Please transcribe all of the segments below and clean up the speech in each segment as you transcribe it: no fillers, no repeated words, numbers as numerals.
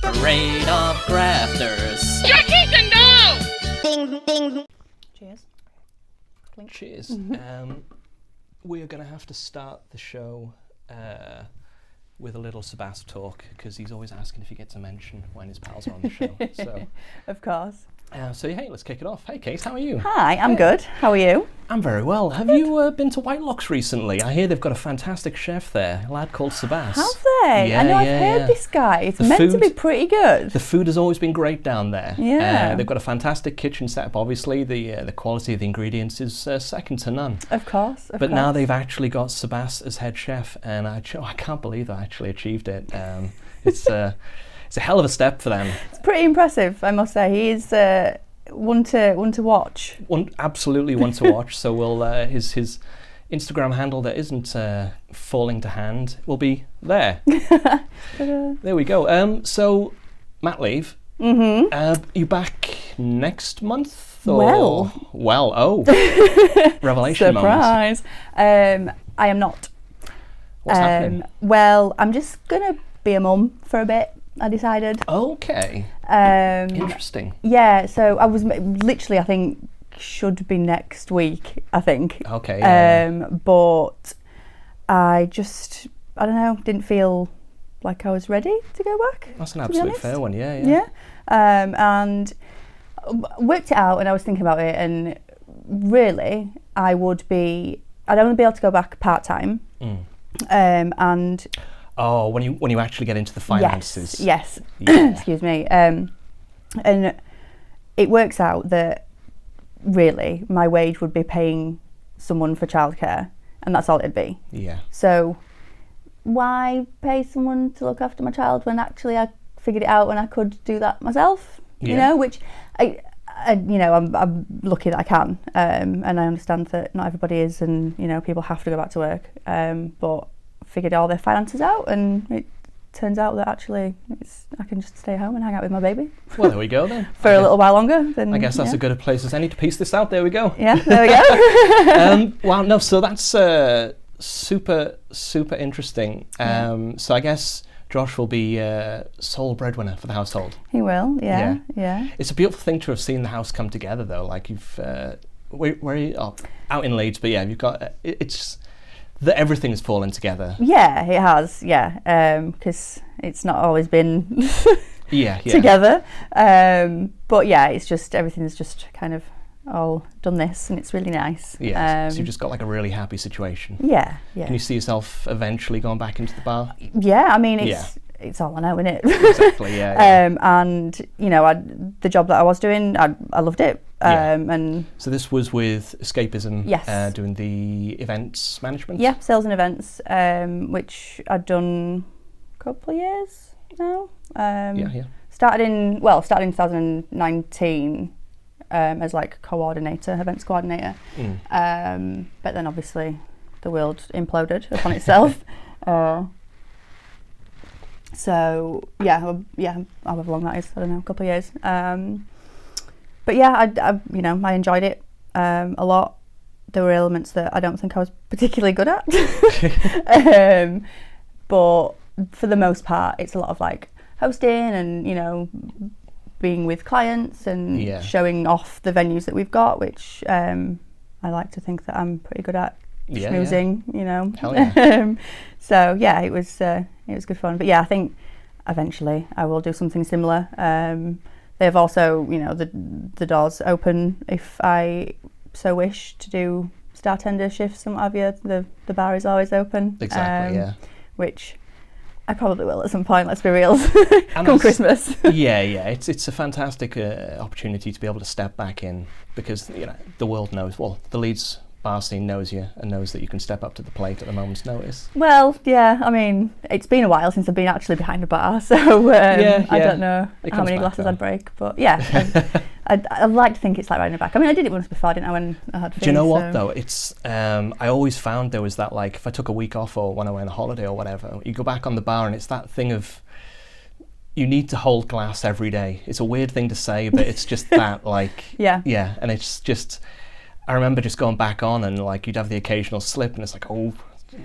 Parade of Grafters. Jacinta, no! Ding, ding. Cheers. Clink. Cheers. We are going to have to start the show with a little Sebas talk, because he's always asking if he gets a mention when his pals are on the show. So, Of course. hey, let's kick it off. Hey, Kate, how are you? Hi, I'm good. How are you? I'm very well. Have you been to Whitelocks recently? I hear they've got a fantastic chef there, a lad called Sebas. Have they? Yeah, I know I've yeah, heard yeah. this guy. It's The meant to food- be pretty good. The food has always been great down there. Yeah. They've got a fantastic kitchen setup. Obviously, the quality of the ingredients is second to none. Of course. But now they've actually got Sebas as head chef, and I can't believe they actually achieved it. It's a hell of a step for them. It's pretty impressive, I must say. He is one to watch. Absolutely one to watch. So we'll his Instagram handle that isn't falling to hand will be there. There we go. So mat leave. Mm-hmm. You back next month? Or? Well. Oh. Revelation moment. Surprise. I am not. What's happening? Well, I'm just going to be a mum for a bit, I decided. Okay. Interesting. Yeah, so I was literally, I think, should be next week, I think. Okay. Yeah. But I don't know, didn't feel like I was ready to go back. That's an to be absolute honest. fair one. Yeah. Yeah. And worked it out, and I was thinking about it, and really, I'd only be able to go back part-time. And Oh, when you actually get into the finances. Yes. Yeah. Excuse me. And it works out that really my wage would be paying someone for childcare, and that's all it'd be. Yeah. So why pay someone to look after my child when actually I figured it out and I could do that myself? You Yeah. know, which I'm lucky that I can, and I understand that not everybody is, and people have to go back to work. But figured all their finances out, and it turns out that actually I can just stay home and hang out with my baby. Well, there we go then. For a little while longer. Then I guess that's a good place as any to piece this out. There we go. Yeah, there we go. Wow, no, so that's super, super interesting. So I guess Josh will be sole breadwinner for the household. He will, yeah. It's a beautiful thing to have seen the house come together, though. Like you've, where are you? Oh, out in Leeds, but yeah, you've got, it's that everything's fallen together. Yeah, it has, because it's not always been Yeah. together. But yeah, it's just, everything's just kind of all done this, and it's really nice. Yeah, so you've just got like a really happy situation. Yeah. Can you see yourself eventually going back into the bar? Yeah, I mean, it's all I know, innit? Exactly, yeah. And, the job that I was doing, I loved it. And so this was with Escapism, Yes. doing the events management? yeah, sales and events, which I'd done a couple of years now. Yeah. Started in 2019 as like events coordinator. But then obviously the world imploded upon itself. So however long that is, I don't know, a couple of years. But yeah, I enjoyed it a lot. There were elements that I don't think I was particularly good at. But for the most part, it's a lot of like hosting and, being with clients and showing off the venues that we've got, which I like to think that I'm pretty good at. Schmoozing, Hell yeah. So yeah, it was good fun. But yeah, I think eventually I will do something similar. They've also, the doors open if I so wish to do bartender shifts and what have you. The bar is always open. Exactly, yeah. Which I probably will at some point, let's be real, come Christmas. Yeah, it's a fantastic opportunity to be able to step back in, because the world knows, the Leeds Bar Scene knows you and knows that you can step up to the plate at a moment's notice. Well, yeah, I mean, it's been a while since I've been actually behind a bar, so I don't know how many glasses I'd break, but yeah, I'd like to think it's like riding a bike. I mean, I did it once before, didn't I, when I had Vinny. Do you know what, though? It's I always found there was that, like, if I took a week off or when I went on holiday or whatever, you go back on the bar and it's that thing of you need to hold glass every day. It's a weird thing to say, but it's just that, like, yeah, and it's just, I remember just going back on and, like, you'd have the occasional slip and it's like, oh,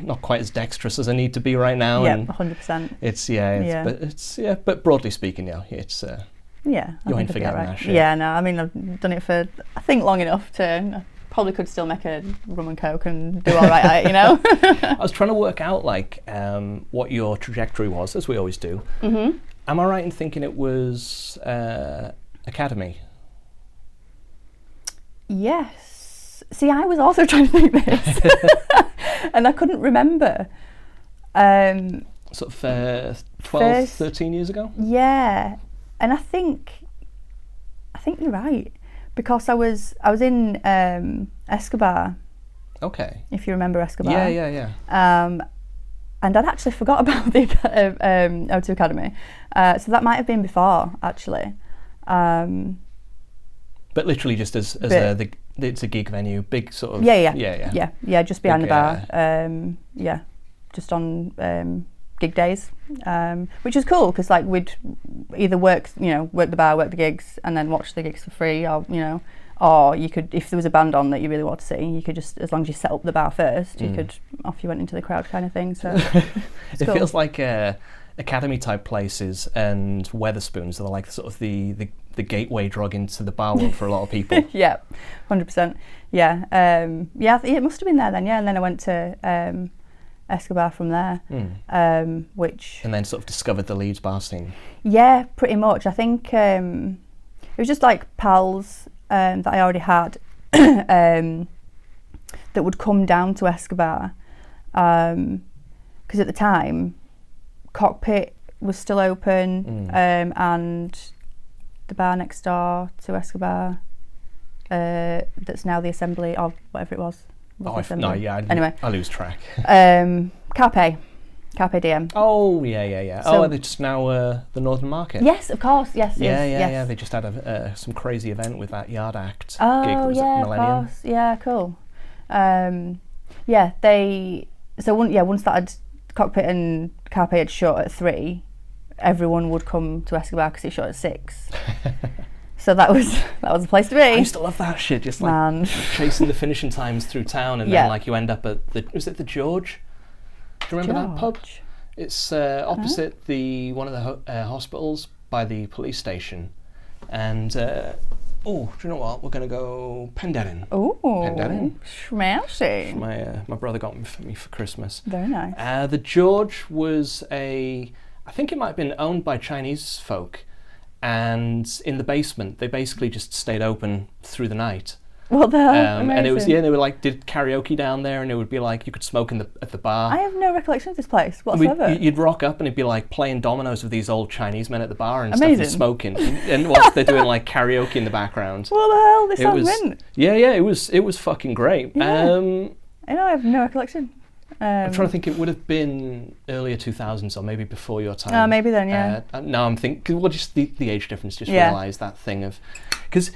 not quite as dexterous as I need to be right now. Yeah, and 100%. But broadly speaking, it's you ain't forgetting that shit. Yeah, no, I mean, I've done it for, I think, long enough to, I probably could still make a rum and coke and do all right at it, you know. I was trying to work out like what your trajectory was, as we always do. Mm-hmm. Am I right in thinking it was academy? Yes. See, I was also trying to think this, and I couldn't remember. Sort of 12, 13 years ago? Yeah, and I think you're right, because I was in Escobar. Okay. If you remember Escobar. Yeah. And I'd actually forgot about the O2 Academy, so that might have been before, actually. But literally just as it's a gig venue, big sort of... Yeah, just behind big, the bar. Just on gig days, which is cool, because like we'd either work the bar, work the gigs, and then watch the gigs for free, or you could, if there was a band on that you really wanted to see, you could just, as long as you set up the bar first, you could, off you went into the crowd kind of thing. So it cool. Feels like academy type places and Weatherspoons are like sort of the gateway drug into the bar world for a lot of people. Yeah, 100%. Yeah, it must have been there then. Yeah, and then I went to Escobar from there, which... And then sort of discovered the Leeds Bar Scene. Yeah, pretty much. I think it was just like pals that I already had that would come down to Escobar, because at the time Cockpit was still open, and the bar next door to Escobar, that's now the Assembly, or whatever it was. Anyway, I lose track. Carpe Diem. Oh yeah. So, they're just now the Northern Market. Yes, of course. Yes. Yeah. They just had some crazy event with that Yard Act gig. Oh Was yeah, it Millennium? of course. Yeah, cool. Once that had, Cockpit and Carpe had shut at 3, everyone would come to Escobar because it shut at 6. So that was the place to be. I used to love that shit, just like chasing the finishing times through town, and then like you end up at was it the George? Do you remember that pub? It's opposite one of the hospitals by the police station, and do you know what? We're gonna go Penderyn. Oh, Penderyn. Schmancy. My brother got me for Christmas. Very nice. The George was I think it might have been owned by Chinese folk. And in the basement, they basically just stayed open through the night. What the hell? And it was they were like did karaoke down there, and it would be like you could smoke at the bar. I have no recollection of this place whatsoever. You'd rock up and it'd be like playing dominoes with these old Chinese men at the bar and Amazing. stuff, and smoking, and whilst they're doing like karaoke in the background. What the hell? This sounds mint. Yeah, it was fucking great. Yeah. I have no recollection. I'm trying to think. It would have been earlier 2000s or maybe before your time. Maybe then, yeah. No, I'm thinking. Well, just the age difference. Just realised that thing of because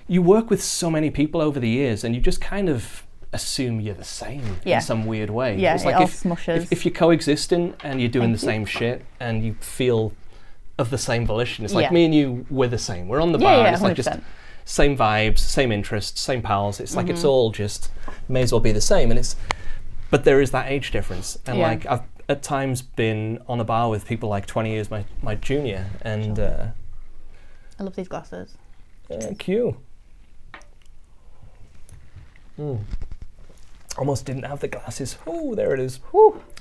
you work with so many people over the years, and you just kind of assume you're the same in some weird way. Yeah, it's like all smushes. If you're coexisting and you're doing the same shit and you feel of the same volition, it's like me and you, we're the same. We're on the bar. It's 100%. Like just same vibes, same interests, same pals. It's like it's all just may as well be the same, and it's. But there is that age difference, and like I've at times been on a bar with people like 20 years my junior, and I love these glasses. Thank you. Almost didn't have the glasses. Oh, there it is.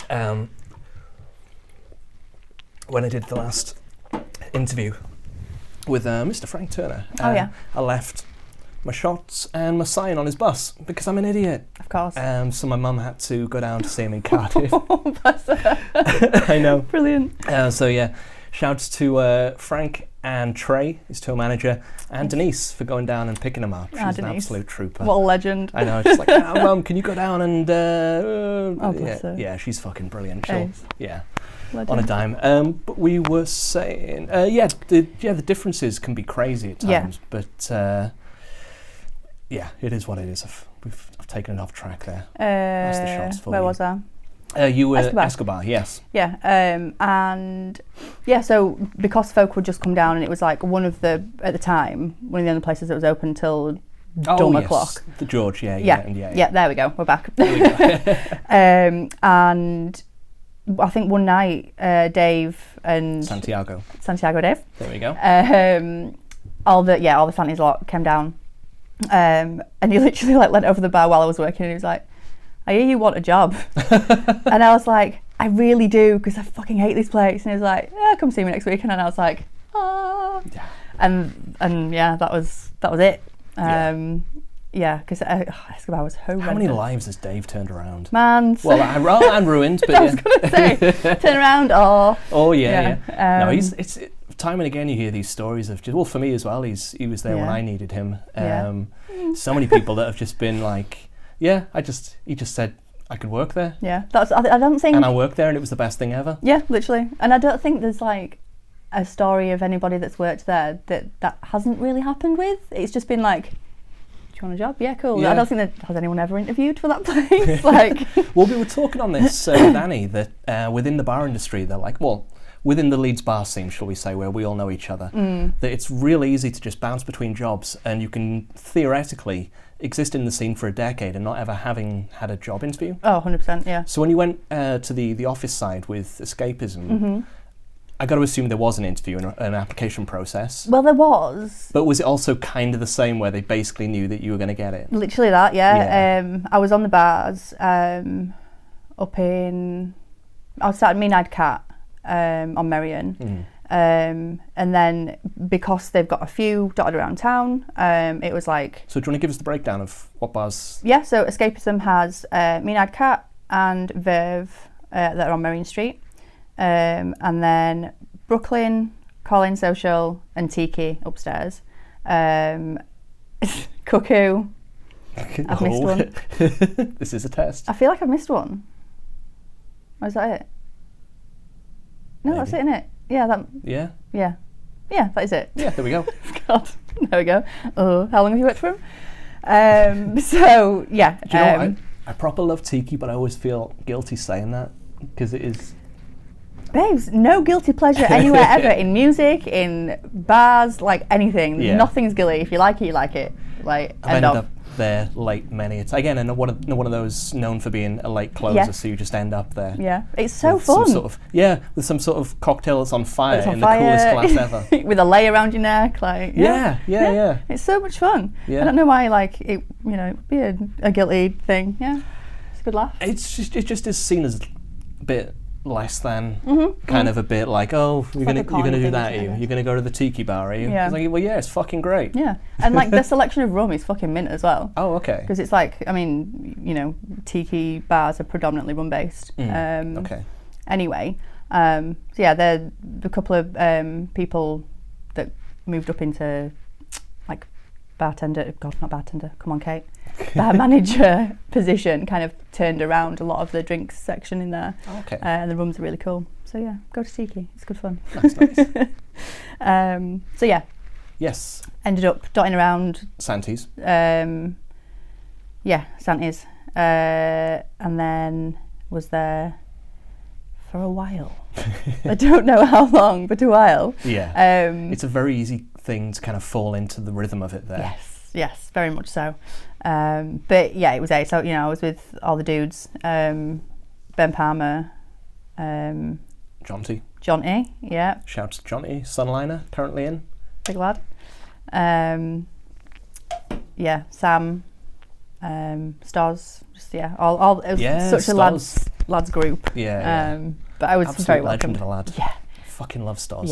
When I did the last interview with Mr. Frank Turner, I left my shots and my sign on his bus because I'm an idiot. Of course. So my mum had to go down to see him in Cardiff. Oh, bless her. I know. Brilliant. Shouts to Frank and Trey, his tour manager, and Denise for going down and picking him up. She's an absolute trooper. What a legend. I know. She's like, Mum, can you go down and... bless her. Yeah, she's fucking brilliant. Legend. On a dime. But we were saying... the differences can be crazy at times, but... it is what it is. I've taken it off track there. That's the shots for where was I? You were Escobar, yes. Yeah, so because folk would just come down, and it was like at the time, one of the only places that was open till dumb o'clock. The George, yeah. There we go. We're back. There we go. And I think one night, Dave and Santiago Dave. There we go. All the Fannies lot came down, and he literally like leant over the bar while I was working, and he was like, "I hear you want a job," and I was like, "I really do, because I fucking hate this place." And he was like, "Yeah, come see me next week," and I was like, "Ah," and yeah, that was it. Because Escobar was horrendous. How many lives has Dave turned around? Man. Well, and ruined, but I was going to say, turn around or... Oh, yeah. No, it's time and again you hear these stories of just... Well, for me as well, he was there when I needed him. So many people that have just been like, he just said, I could work there. Yeah, I don't think... And I worked there and it was the best thing ever. Yeah, literally. And I don't think there's like a story of anybody that's worked there that hasn't really happened with. It's just been like... on a job, yeah, cool. I don't think that has anyone ever interviewed for that place. Like, well, we were talking on this with Annie that within the bar industry, they're like, well, within the Leeds Bar Scene, shall we say, where we all know each other, that it's real easy to just bounce between jobs, and you can theoretically exist in the scene for a decade and not ever having had a job interview. Oh, 100%, yeah. So when you went to the office side with escapism. I got to assume there was an interview and an application process. Well, there was. But was it also kind of the same where they basically knew that you were going to get it? Literally that, yeah. I was on the bars up in... I was at Mean-Eyed Cat on Merrion. And then because they've got a few dotted around town, it was like... So do you want to give us the breakdown of what bars... Yeah, so Escapism has Mean-Eyed Cat and Verve that are on Merrion Street. And then Brooklyn, Colin Social, and Tiki upstairs. Cuckoo. I've missed one. This is a test. I feel like I've missed one. Or is that it? No, that's it, innit? Yeah, Yeah, that is it. Yeah, there we go. God, there we go. Oh, how long have you worked for him? So, yeah. Do you know what? I proper love Tiki, but I always feel guilty saying that, because it is... Babes, no guilty pleasure anywhere ever, in music, in bars, like anything. Yeah. Nothing's guilty. If you like it, you like it. Like, I've ended up there late many a time. Again, and one of those known for being a late closer, so you just end up there. Yeah, it's so with fun. With some sort of cocktail that's on fire in the coolest glass ever. With a lay around your neck, like... Yeah. It's so much fun. Yeah. I don't know why, like, it would be a guilty thing. Yeah, it's a good laugh. It just is seen as a bit... less than kind of a bit like, oh, you're gonna do that, are you? You're gonna go to the Tiki bar, are you? Yeah. It's like, well, yeah, it's fucking great. Yeah, and like the selection of rum is fucking mint as well. Oh, okay. Because it's like, I mean, Tiki bars are predominantly rum based. Okay. Anyway, so yeah, they're a couple of people that moved up into like bartender. God, not bartender. Come on, Kate. Bar manager position kind of turned around a lot of the drinks section in there. Oh, okay. And the rums are really cool. So yeah, go to Tiki. It's good fun. Nice. So yeah. Yes. Ended up dotting around. Santis. Yeah, Santis. And then was there for a while. I don't know how long, but a while. Yeah. It's a very easy thing to kind of fall into the rhythm of it there. Yes, very much so. But yeah, it was so I was with all the dudes, Ben Palmer, Jonty, yeah. Shouts to Jonty, Sunliner, currently in. Big lad. Yeah, Sam, Stars, just all it was such Stars. a lads group. Yeah. But I was absolute very welcome. Legend of a lad. Yeah. Fucking love Stars.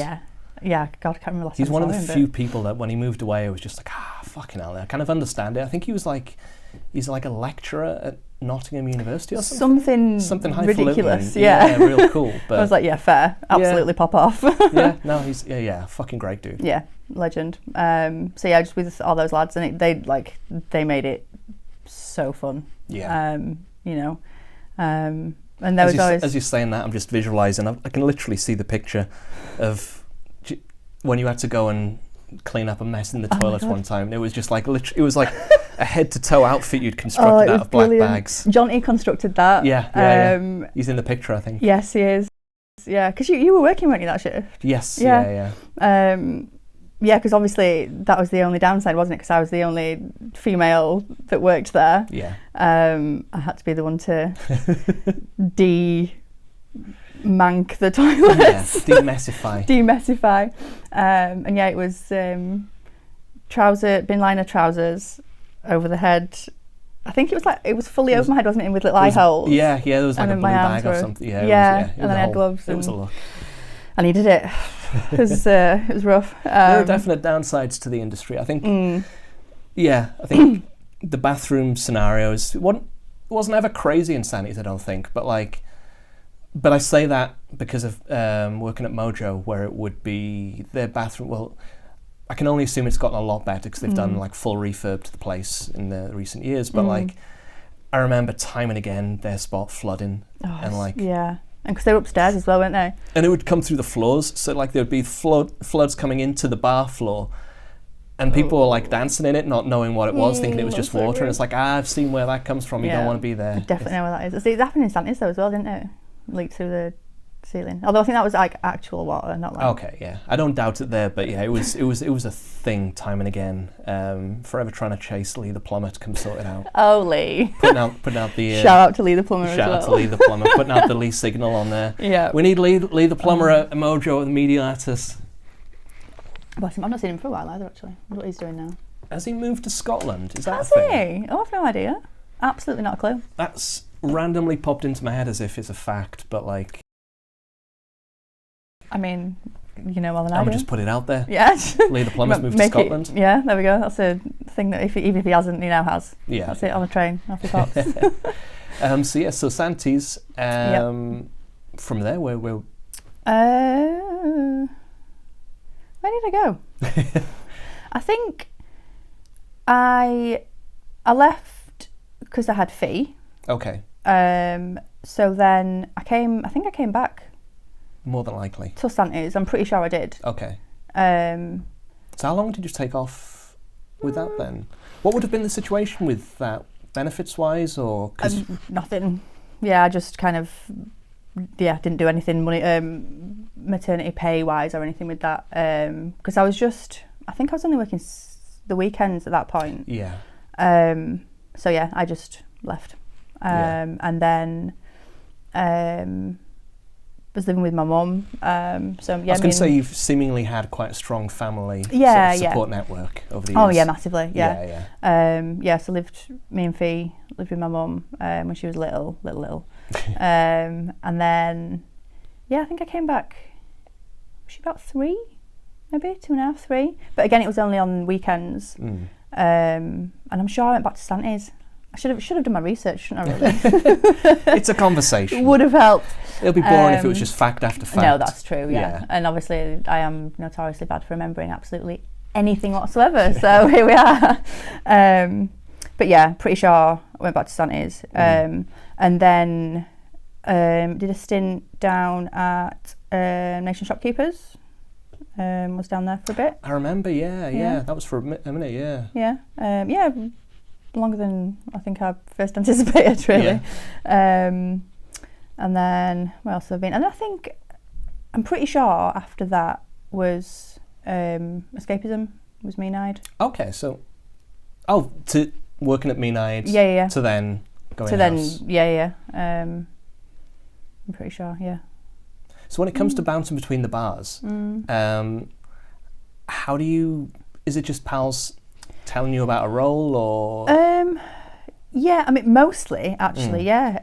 Yeah, God, I can't remember last time. He's one of the few people that when he moved away, I was just like, fucking hell. I kind of understand it. I think he's like a lecturer at Nottingham University or something. Something ridiculous. Yeah, real cool. But I was like, yeah, fair. Absolutely pop off. He's fucking great dude. Yeah, legend. So yeah, just with all those lads, and they made it so fun. Yeah. And there was always... As you're saying that, I'm just visualising. I can literally see the picture of when you had to go and clean up a mess in the toilet one time. And it was just like it was like a head to toe outfit you'd constructed out of black bags. Jonty constructed that. Yeah. He's in the picture, I think. Yes, he is. Yeah, because you were working, weren't you, that shift? Yes. Yeah. because obviously that was the only downside, wasn't it? Because I was the only female that worked there. Yeah. I had to be the one to mank the toilets. Yeah, demessify. Demessify. And yeah, it was bin liner trousers over the head. I think it was fully over my head, wasn't it? With little eye holes. Yeah, there was like a blue bag or something. Yeah, and then I had gloves. It was a look. I needed it. It was rough. There are definite downsides to the industry. I think. Yeah, I think the bathroom scenarios wasn't ever crazy in Santi's, I don't think, but I say that because of working at Mojo, where it would be their bathroom. Well, I can only assume it's gotten a lot better because they've done like full refurb to the place in the recent years. But I remember time and again their spot flooding and because they were upstairs as well, weren't they? And it would come through the floors, so there would be floods coming into the bar floor, and people were dancing in it, not knowing what it was, thinking it was just water. And it's I've seen where that comes from. You don't want to be there. I definitely know where that is. It happened in Santi's though as well, didn't it? Leaked through the ceiling. Although I think that was actual water, not Okay, yeah. I don't doubt it there, but yeah, it was a thing time and again. Forever trying to chase Lee the plumber to come sort it out. Oh, Lee. Putting out the shout out to Lee the plumber as well. Shout out to Lee the plumber, putting out the Lee signal on there. Yeah. We need Lee the plumber at Mojo at the media artist. Bless him. I've not seen him for a while either, actually. I wonder what he's doing now. Has he moved to Scotland? Is that Has a thing? he? Oh, I've no idea. Absolutely not a clue. That's randomly popped into my head as if it's a fact, but I mean, you know more than I do. I'm gonna just put it out there. Yeah. Lee the plumber's moved to Scotland. Yeah, there we go. That's a thing that even if he hasn't, he now has. Yeah. That's it, on a train, off he pops. So Santi's, from there, where did I go? I think I left because I had fee. Okay. So then I came back. More than likely. To Santi's, I'm pretty sure I did. Okay. So how long did you take off with that then? What would have been the situation with that, benefits-wise, or...? Nothing. Yeah, I just kind of, didn't do anything maternity pay-wise or anything with that. Because I think I was only working the weekends at that point. Yeah. So yeah, I just left. And then... was living with my mum. I was going to say you've seemingly had quite a strong family support network over the years. Oh yeah, massively. Yeah. So me and Fee lived with my mum when she was little. And then I think I came back. Was she about 3? Maybe 2.5, 3. But again, it was only on weekends. And I'm sure I went back to Santi's. I should have done my research, shouldn't I, really? It's a conversation. Would have helped. It'll be boring if it was just fact after fact. No, that's true, yeah. And obviously I am notoriously bad for remembering absolutely anything whatsoever, so here we are. But yeah, pretty sure I went back to Santi's. And then did a stint down at Nation Shopkeepers. Was down there for a bit. I remember, yeah. That was for a minute, yeah. Yeah. Longer than I think I first anticipated, really. Yeah. And then where else have I been? And I'm pretty sure after that was escapism, was Mean-Eyed. Okay, so to working at Mean-Eyed. Yeah. To then going in-house. I'm pretty sure, yeah. So when it comes to bouncing between the bars, how do you? Is it just pals telling you about a role, or? Yeah, I mean mostly actually. Yeah.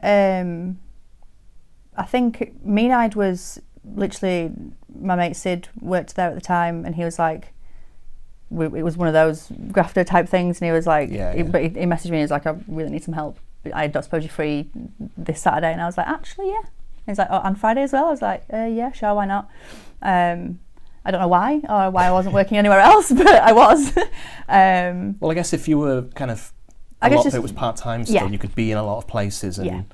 I think Mean-Eyed was literally my mate Sid worked there at the time, and he was like, it was one of those grafter type things, and he was like, but he messaged me and he was like, I really need some help. I don't suppose you're free this Saturday, and I was like, actually, yeah. And he's like, oh, and Friday as well. I was like, yeah, sure, why not? I don't know why, or why I wasn't working anywhere else, but I was. Well, I guess if you were kind of, a lot of it was part-time still, you could be in a lot of places and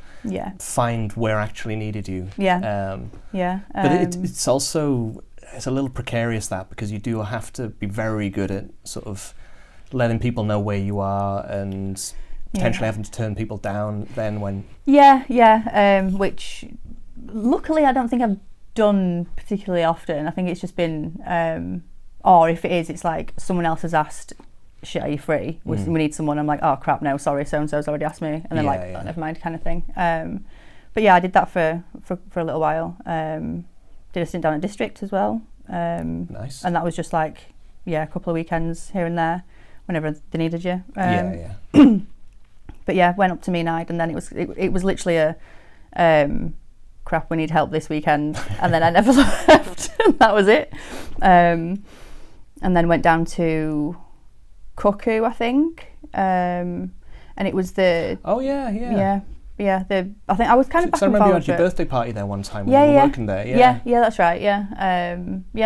find where actually needed you. But it's also, it's a little precarious that, because you do have to be very good at sort of letting people know where you are and potentially having to turn people down then when... which luckily I don't think I've done particularly often. I think it's just been or if it is, it's like someone else has asked, shit, are you free? We need someone. I'm like, oh crap, no, sorry, so-and-so's already asked me. And then oh, never mind kind of thing. But yeah, I did that for a little while. Did a stint down at District as well. Nice. And that was just like, a couple of weekends here and there, whenever they needed you. But yeah, went up to Meanide, and then it was literally a crap, we need help this weekend, and then I never left. That was it. And then went down to Cuckoo, I think, and it was the I think I was kind of back I and remember you forward. had your birthday party there one time when you were working there. Yeah, that's right. Yeah, I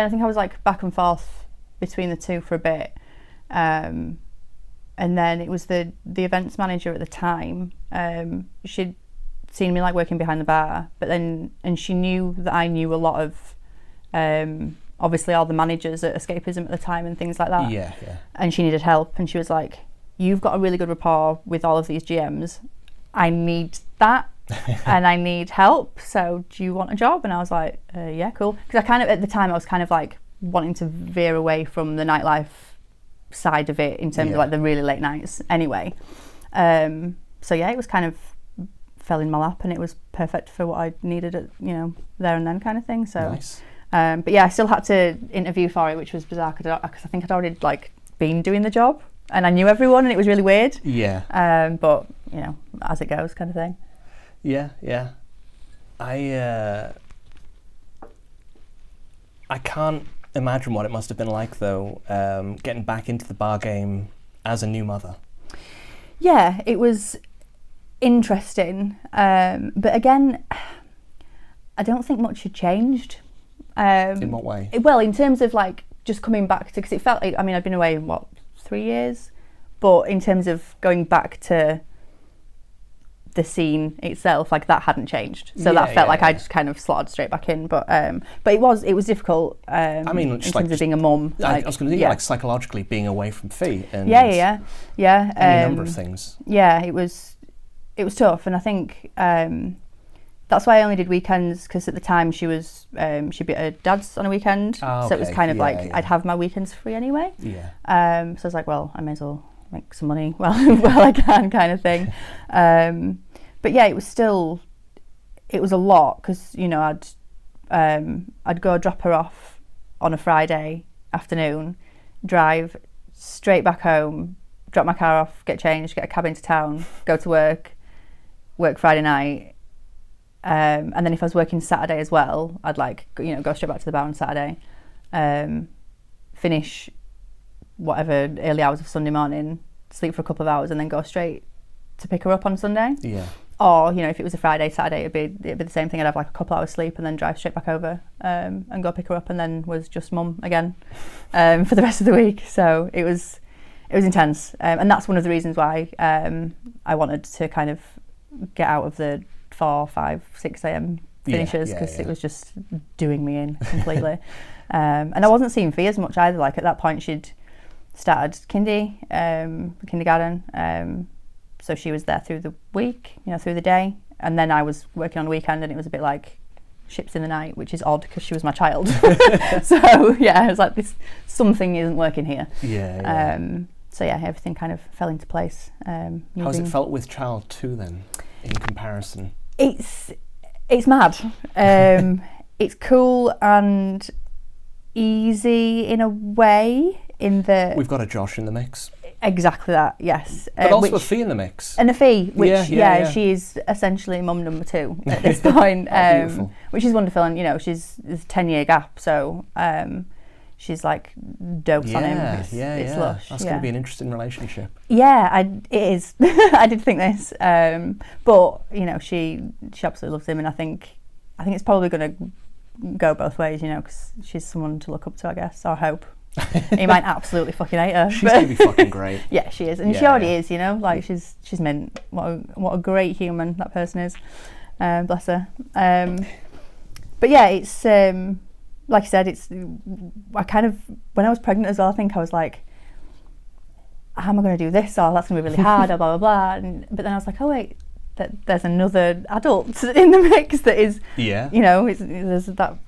think I was like back and forth between the two for a bit, and then it was the events manager at the time. She'd seen me like working behind the bar, and she knew that I knew a lot of obviously all the managers at Escapism at the time and things like that. Yeah. And she needed help, and she was like, "You've got a really good rapport with all of these GMs. I need that, and I need help. So do you want a job?" And I was like, "Yeah, cool." Because I kind of at the time I was kind of like wanting to veer away from the nightlife side of it in terms of like the really late nights. Anyway, so yeah, it was kind of fell in my lap, and it was perfect for what I needed at there and then kind of thing. So. Nice. But yeah, I still had to interview for it, which was bizarre because I think I'd already like been doing the job and I knew everyone, and it was really weird. Yeah. But as it goes, kind of thing. Yeah. I can't imagine what it must have been like though, getting back into the bar game as a new mother. Yeah, it was interesting, but again, I don't think much had changed. In what way? Well, in terms of like just coming back to, because it felt like, I mean, I'd been away 3 years, but in terms of going back to the scene itself, like that hadn't changed, so that felt like I just kind of slotted straight back in. But it was difficult. I mean, in terms of being a mum. I was going to say, like psychologically being away from Fee and yeah. any number of things. Yeah, it was tough, and I think that's why I only did weekends, because at the time she'd be at her dad's on a weekend, so it was kind of I'd have my weekends free anyway. Yeah. So I was like, well, I may as well make some money while I can, kind of thing. But yeah, it was a lot, because I'd go drop her off on a Friday afternoon, drive straight back home, drop my car off, get changed, get a cab into town, go to work Friday night. And then if I was working Saturday as well, I'd go straight back to the bar on Saturday, finish whatever early hours of Sunday morning, sleep for a couple of hours, and then go straight to pick her up on Sunday. Yeah. Or if it was a Friday, Saturday, it'd be the same thing. I'd have like a couple hours sleep and then drive straight back over and go pick her up, and then was just mum again for the rest of the week. So it was intense, and that's one of the reasons why I wanted to kind of get out of the 4, 5, 6 a.m. finishes, because it was just doing me in completely. And I wasn't seeing Fee as much either. Like at that point, she'd started kindergarten, so she was there through the week, through the day, and then I was working on the weekend, and it was a bit like ships in the night, which is odd because she was my child. So yeah, I was like, something isn't working here. So yeah, everything kind of fell into place. How's it felt with child too then, in comparison? It's mad. It's cool and easy in a way, in that we've got a Josh in the mix. Exactly that, yes. But also a Fee in the mix. And a Fee, which she's essentially mum number 2 at this point, which is wonderful. And there's a 10-year gap, so she's like dopes on him. It's lush. That's going to be an interesting relationship. Yeah, it is. I did think this, but she absolutely loves him, and I think it's probably going to go both ways, because she's someone to look up to, I guess, or hope. He might absolutely fucking hate her. She's going to be fucking great. Yeah, she is, and she already is. Like she's mint. What a great human that person is. Bless her. But yeah, it's like I said, I kind of, when I was pregnant as well, I think I was like, how am I going to do this? Or that's going to be really hard, or blah blah blah. But then I was like, oh wait, there's another adult in the mix that is, there's that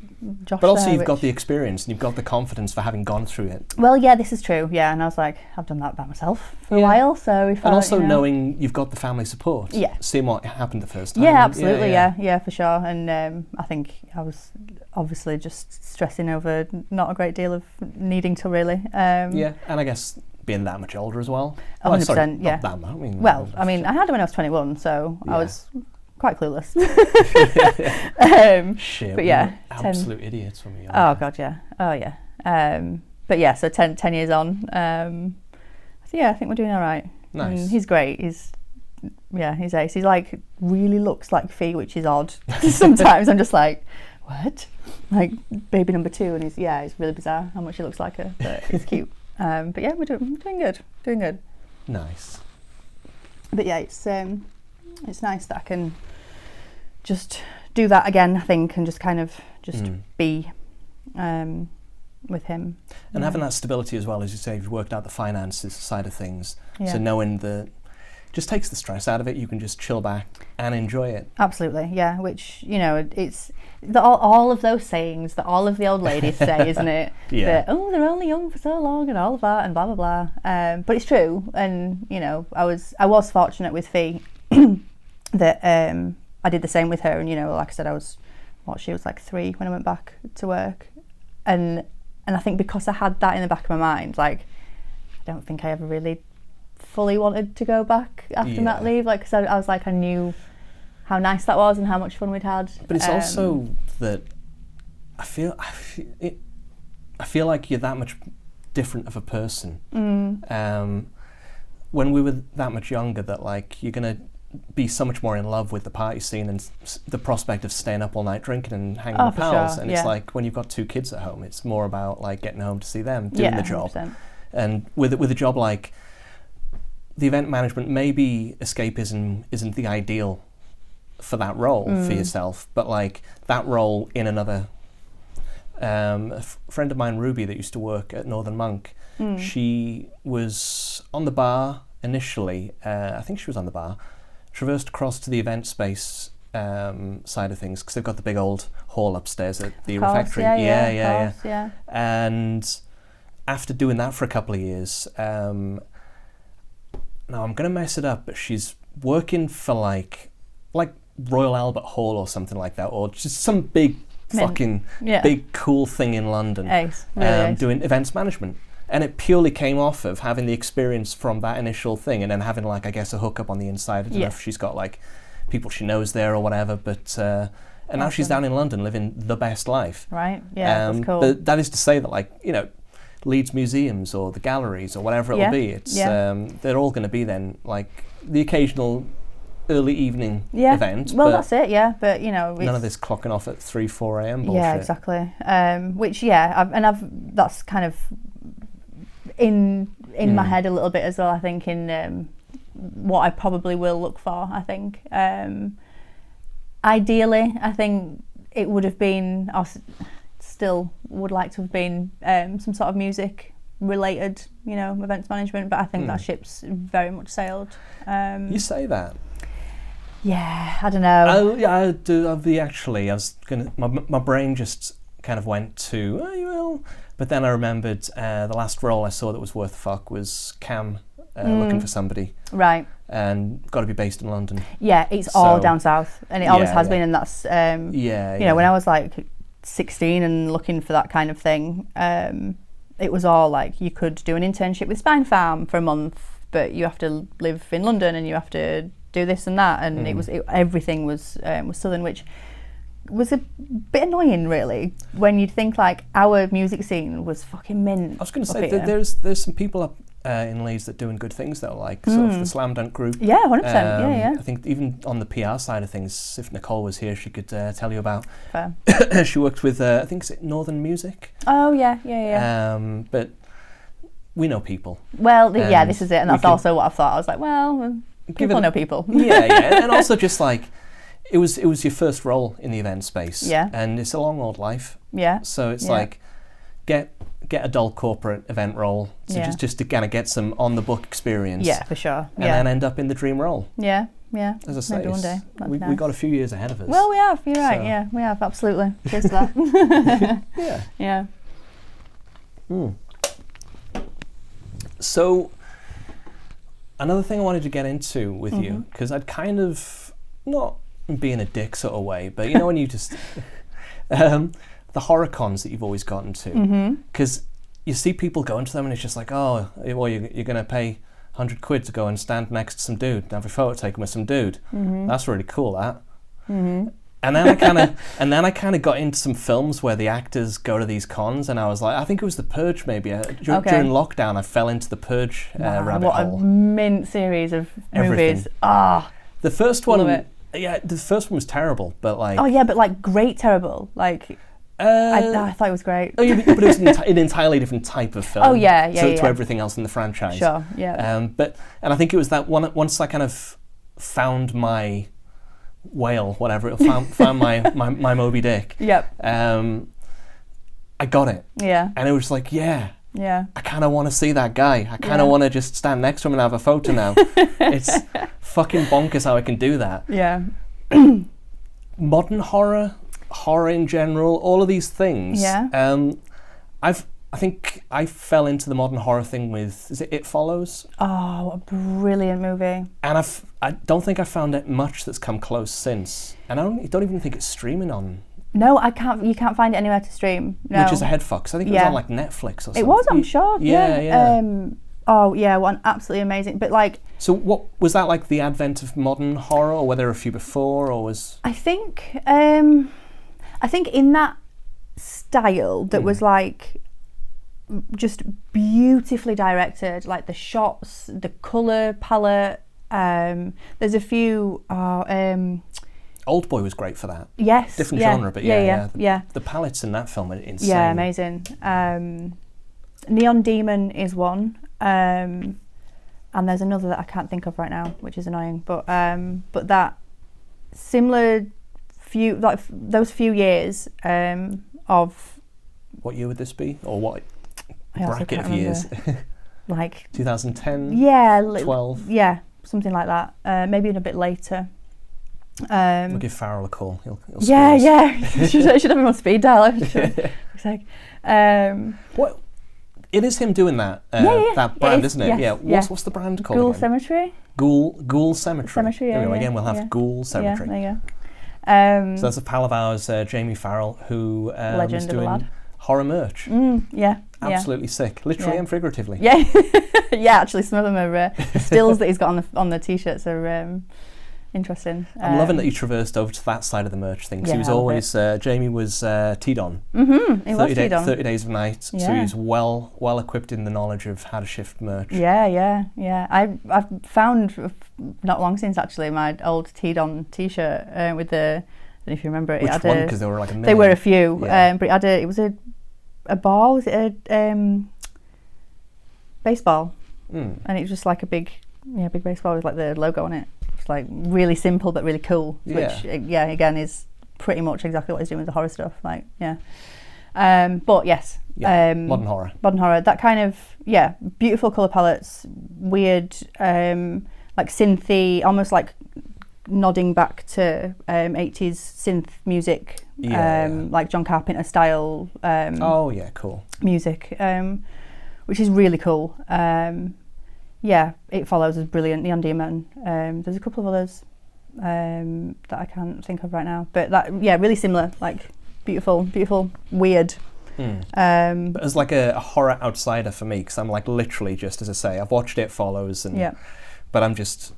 Josh But also there, you've got the experience and you've got the confidence for having gone through it. Well, yeah, this is true. Yeah, and I was like, I've done that by myself for a while, so if and also knowing you've got the family support. Yeah. Seeing what happened the first time. Yeah, absolutely. Yeah, for sure. And I think I was obviously just stressing over not a great deal of needing to really. Yeah, and I guess being that much older as well. 100%. Sorry, yeah. Not that much. I mean, I had it when I was 21, so I was quite clueless. Shit. But yeah, absolute idiots when we were Oh god, yeah. Oh yeah. But yeah, so 10 years on. So yeah, I think we're doing all right. Nice. And he's great. He's ace. He's like really looks like Fee, which is odd. Sometimes I'm just like, what? Like baby number 2, and it's really bizarre how much he looks like her, but he's cute. But yeah, we're doing good. Nice. But yeah, it's nice that I can just do that again, I think, and just kind of be with him. And having that stability as well, as you say, you've worked out the finances side of things. Yeah. So knowing that just takes the stress out of it, you can just chill back and enjoy it. Absolutely, yeah. Which, it's all of those sayings that all of the old ladies say, isn't it? Yeah. That, they're only young for so long and all of that and blah, blah, blah. But it's true. And, I was fortunate with Fee that I did the same with her. And, like I said, she was like 3 when I went back to work. And I think because I had that in the back of my mind, like, I don't think I ever really fully wanted to go back after mat leave, like, because I was like, I knew how nice that was and how much fun we'd had. But it's also that I feel like you're that much different of a person. When we were that much younger, that like you're gonna be so much more in love with the party scene and the prospect of staying up all night drinking and hanging with pals. Sure, and it's like when you've got 2 kids at home, it's more about like getting home to see them, doing the job. 100%. And with a job like the event management, maybe escapism isn't the ideal for that role for yourself, but like that role in another. A friend of mine, Ruby, that used to work at Northern Monk, she was on the bar initially. I think she was on the bar, traversed across to the event space side of things, because they've got the big old hall upstairs at the refectory. Yeah. And after doing that for a couple of years, now I'm going to mess it up, but she's working for like Royal Albert Hall or something like that, or just some big fucking big cool thing in London. Ace. Really ace. Doing events management. And it purely came off of having the experience from that initial thing, and then having like, I guess, a hookup on the inside. I don't know if she's got like people she knows there or whatever, but and now she's down in London living the best life. Right. Yeah. That's cool. But that is to say that, like, Leeds museums or the galleries or whatever it'll be, it's they're all going to be then like the occasional early evening event. Well, that's it. Yeah, but none of this clocking off at 3-4 a.m. bullshit. Yeah, exactly. Which I've that's kind of in my head a little bit as well. I think in what I probably will look for. I think ideally, I think it would have been, or still would like to have been, some sort of music related, events management. But I think that ship's very much sailed. You say that. Yeah, I don't know. I do. I was gonna. My brain just kind of went to, but then I remembered the last role I saw that was worth fuck was Cam looking for somebody. Right. And got to be based in London. Yeah, it's all down south, and it always has been, and that's when I was like 16 and looking for that kind of thing, it was all like you could do an internship with Spine Farm for a month, but you have to live in London and you have to do this and that, and everything was southern, which was a bit annoying really when you'd think like our music scene was fucking mint. I was going to say there's some people up in Leeds that doing good things though, like sort of the Slam Dunk group. Yeah, 100%. I think even on the PR side of things, if Nicole was here, she could tell you about. Fair. She worked with I think it's Northern Music. Oh yeah. But we know people. Well, this is it, and that's also what I thought. I was like, well, people know people. Yeah, and also just like it was your first role in the event space. Yeah. And it's a long old life. Yeah. So it's like get a dull corporate event role, so just to kind of get some on the book experience. Yeah, for sure. And then end up in the dream role. Yeah. Yeah. As I say, maybe one day. we got a few years ahead of us. Well, we have. You're right. So. Yeah, we have, absolutely. Cheers to that. Yeah. Yeah. So, another thing I wanted to get into with you, because I'd kind of, not being a dick sort of way, but you know when you just, the horror cons that you've always gotten to, because you see people going to them and it's just like, oh, well, you're going to pay £100 to go and stand next to some dude and have a photo taken with some dude. That's really cool, that. And then I kind of got into some films where the actors go to these cons, and I was like, I think it was The Purge, maybe. During lockdown, I fell into The Purge rabbit hole. What a mint series of movies. The first one, love it. Yeah, the first one was terrible, but like. Oh yeah, but like great terrible. Like. I thought it was great. But it was an entirely different type of film. Oh yeah, to everything else in the franchise. Sure, yeah. And I think it was that one. Once I kind of found my whale, whatever, found my Moby Dick. Yep. I got it. Yeah. And it was like, yeah. Yeah. I kind of want to see that guy. I kind of want to just stand next to him and have a photo now. It's fucking bonkers how I can do that. Yeah. Modern horror in general, all of these things. Yeah. I think I fell into the modern horror thing with, is it Follows? Oh, what a brilliant movie. And I don't think I found it much that's come close since. And I don't even think it's streaming on. No, I can't. You can't find it anywhere to stream. No. Which is a head fuck. I think it was on like Netflix or something. It was, I'm sure. Yeah. Oh yeah, one absolutely amazing. But like. So what was that, like the advent of modern horror, or were there a few before, or was? I think in that style that was like just beautifully directed, like the shots, the colour palette. There's a few. Oldboy was great for that. Yes. Different genre, but yeah. The palettes in that film are insane. Yeah, amazing. Neon Demon is one, and there's another that I can't think of right now, which is annoying. But that similar few, like those few years of. What year would this be, or what bracket of years? Like 2010. Yeah. 12. Yeah, something like that. Maybe a bit later. We'll give Farrell a call. He'll yeah. should have him on speed dial. It's like, what? It is him doing that. That brand, isn't it? Yes, yeah. What's the brand called? Ghoul again? Cemetery. Ghoul Cemetery. Cemetery. Yeah. Again, we'll have Ghoul Cemetery. Yeah, there you go. So that's a pal of ours, Jamie Farrell, who was doing horror merch. Yeah. Absolutely sick, literally and figuratively. Yeah. Yeah. Actually, some of them are stills that he's got on the t-shirts are. Interesting. I'm loving that you traversed over to that side of the merch thing, because he was always, Jamie was teed on. He was teed on. 30 days of night, so he's well equipped in the knowledge of how to shift merch. Yeah. I've found, not long since actually, my old teed on t-shirt with the, I don't know if you remember it. Which one? Because there were like a million. There were a few, but it was a ball, was it a baseball? And it was just like a big baseball with like the logo on it. Like really simple but really cool, which again is pretty much exactly what he's doing with the horror stuff. Like but yes, modern horror, that kind of beautiful colour palettes, weird like synthy, almost like nodding back to 80s synth music, like John Carpenter style cool music, which is really cool. It Follows is brilliant. Neon Demon. There's a couple of others that I can't think of right now, but that really similar, like beautiful, weird. But as like a horror outsider for me, because I'm like literally just, as I say, I've watched It Follows, but I'm just.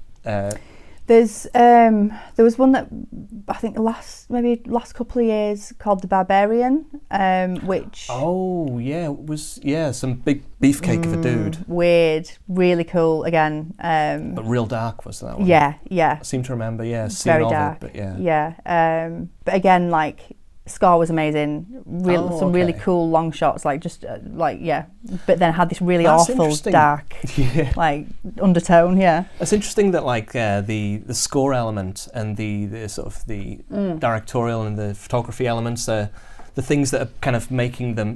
There was one that I think last couple of years called The Barbarian, which was some big beefcake of a dude. Weird, really cool again. But real dark was that one. Yeah. I seem to remember. Very dark. But but again, like score was amazing. Really cool long shots, like just but then had this really awful dark like undertone. It's interesting that like the score element and the sort of the directorial and the photography elements are the things that are kind of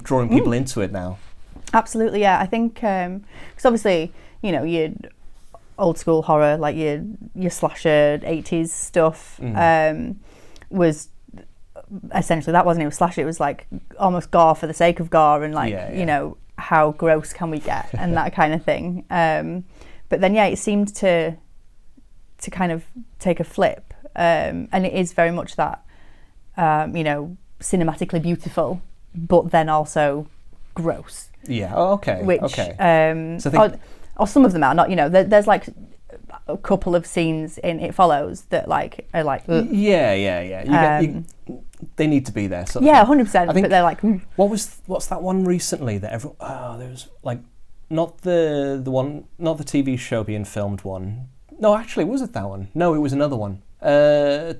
drawing people into it now. Absolutely, I think because obviously, old school horror, like your slasher 80s stuff, was essentially that wasn't even slasher. It was like almost gore for the sake of gore, and like you know, how gross can we get, and that kind of thing. But then it seemed to kind of take a flip, and it is very much that, you know, cinematically beautiful, but then also gross. Yeah. Oh, okay. Which, so or some of them are not. You know, there's like a couple of scenes in It Follows that like are like. Ugh. Yeah. They need to be there. 100%. But they're like. What's that one recently that everyone? Oh, there was like, not the one, not the TV show being filmed one. No, actually, was it that one? No, it was another one. The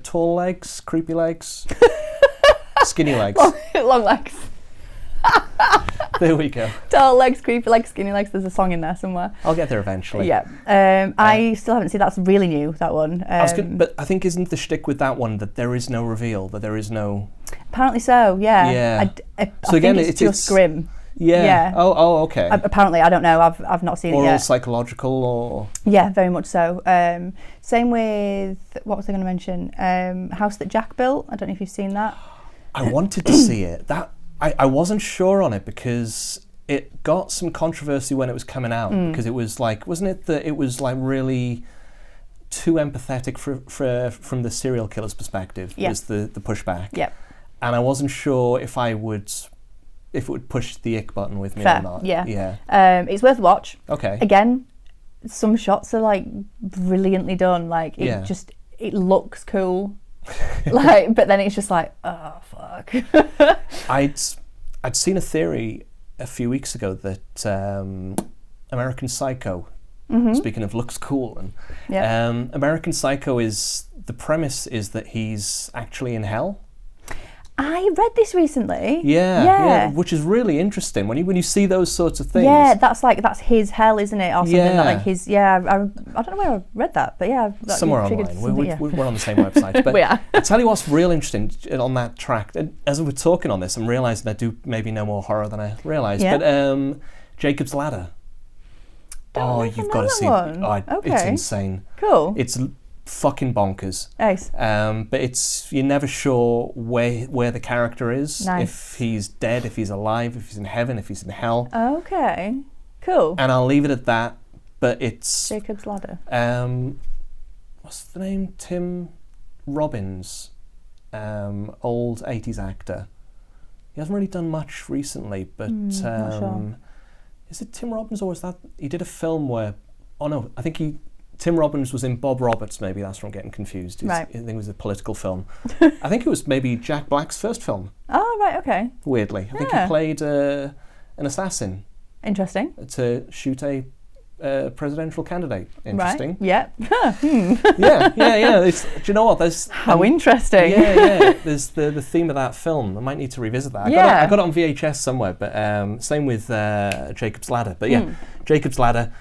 tall legs, creepy legs, skinny legs, long legs. There we go. Tall legs, creepy legs, skinny legs. There's a song in there somewhere. I'll get there eventually. Yeah. I still haven't seen. That's really new. That one. But I think isn't the shtick with that one that there is no reveal, that there is no. Apparently so. Yeah. Yeah. I think it's just grim. Yeah. Oh, okay. Apparently, I don't know. I've not seen it yet. Or psychological, or. Yeah, very much so. Same with, what was I going to mention? House That Jack Built. I don't know if you've seen that. I wanted to see it. I wasn't sure on it because it got some controversy when it was coming out, because it was like, wasn't it that it was like really too empathetic from the serial killer's perspective? Was the pushback. Yeah. And I wasn't sure if it would push the ick button with me Fair, or not. Yeah. It's worth a watch. Okay. Again, some shots are like brilliantly done. Like it looks cool. Like, but then it's just like, oh fuck. I'd seen a theory a few weeks ago that American Psycho, speaking of looks cool, and American Psycho the premise is that he's actually in hell. I read this recently. Yeah, which is really interesting when you see those sorts of things. Yeah, that's his hell, isn't it? Or something that like his. Yeah, I don't know where I read that, but yeah, somewhere online. We're on the same website. But we are. I'll tell you what's real interesting on that track. As we're talking on this, I'm realising I do maybe know more horror than I realised. Yeah. But Jacob's Ladder. You've got to see it. It's insane. Cool. It's fucking bonkers. Nice. But you're never sure where the character is. Nice. If he's dead, if he's alive, if he's in heaven, if he's in hell. Okay. Cool. And I'll leave it at that. But it's Jacob's Ladder. What's the name? Tim Robbins, old 80s actor. He hasn't really done much recently, but not sure. Is it Tim Robbins, or is that he did a film where? Oh no, I think Tim Robbins was in Bob Roberts. Maybe that's where I'm getting confused. Right. I think it was a political film. I think it was maybe Jack Black's first film. Oh right, okay. Weirdly, I think he played an assassin. Interesting. To shoot a presidential candidate. Interesting. Right. Yeah. Yeah. Do you know what? There's how interesting. Yeah. There's the theme of that film. I might need to revisit that. I got it on VHS somewhere, but same with Jacob's Ladder. But Jacob's Ladder.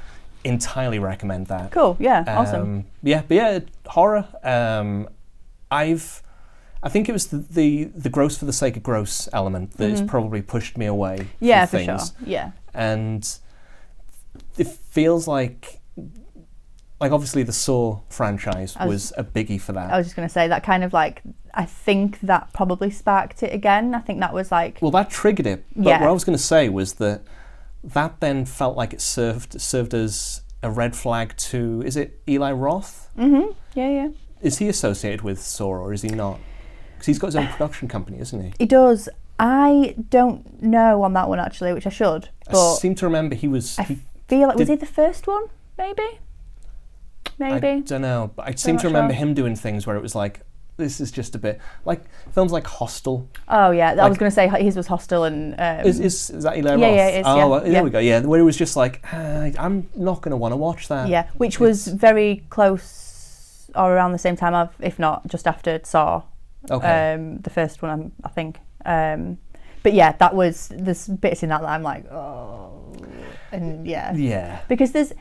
Entirely recommend that. Cool. Yeah. Awesome. Horror. I think it was the gross for the sake of gross element that has probably pushed me away. Yeah, from for things. sure. Yeah. And it feels like obviously the Saw franchise was a biggie for that. I was just going to say that kind of like, I think that probably sparked it again. I think that was like. Well, that triggered it. But what I was going to say was that then felt like it served as a red flag to, is it Eli Roth? Mm-hmm. Yeah. Is he associated with Saw, or is he not? Because he's got his own production company, isn't he? He does. I don't know on that one actually, which I should. But I seem to remember he was. I feel like was he the first one? Maybe. I don't know, but I seem to remember him doing things where it was like, this is just a bit like films like Hostel. Oh yeah, I was going to say his was Hostel and. Is that Eli Roth? Yeah, it is. There we go. Yeah, where it was just like, I'm not going to want to watch that. Yeah, which was very close, or around the same time, if not just after Saw. Okay. The first one, I think. But yeah, there's bits in that I'm like, oh, and yeah. Because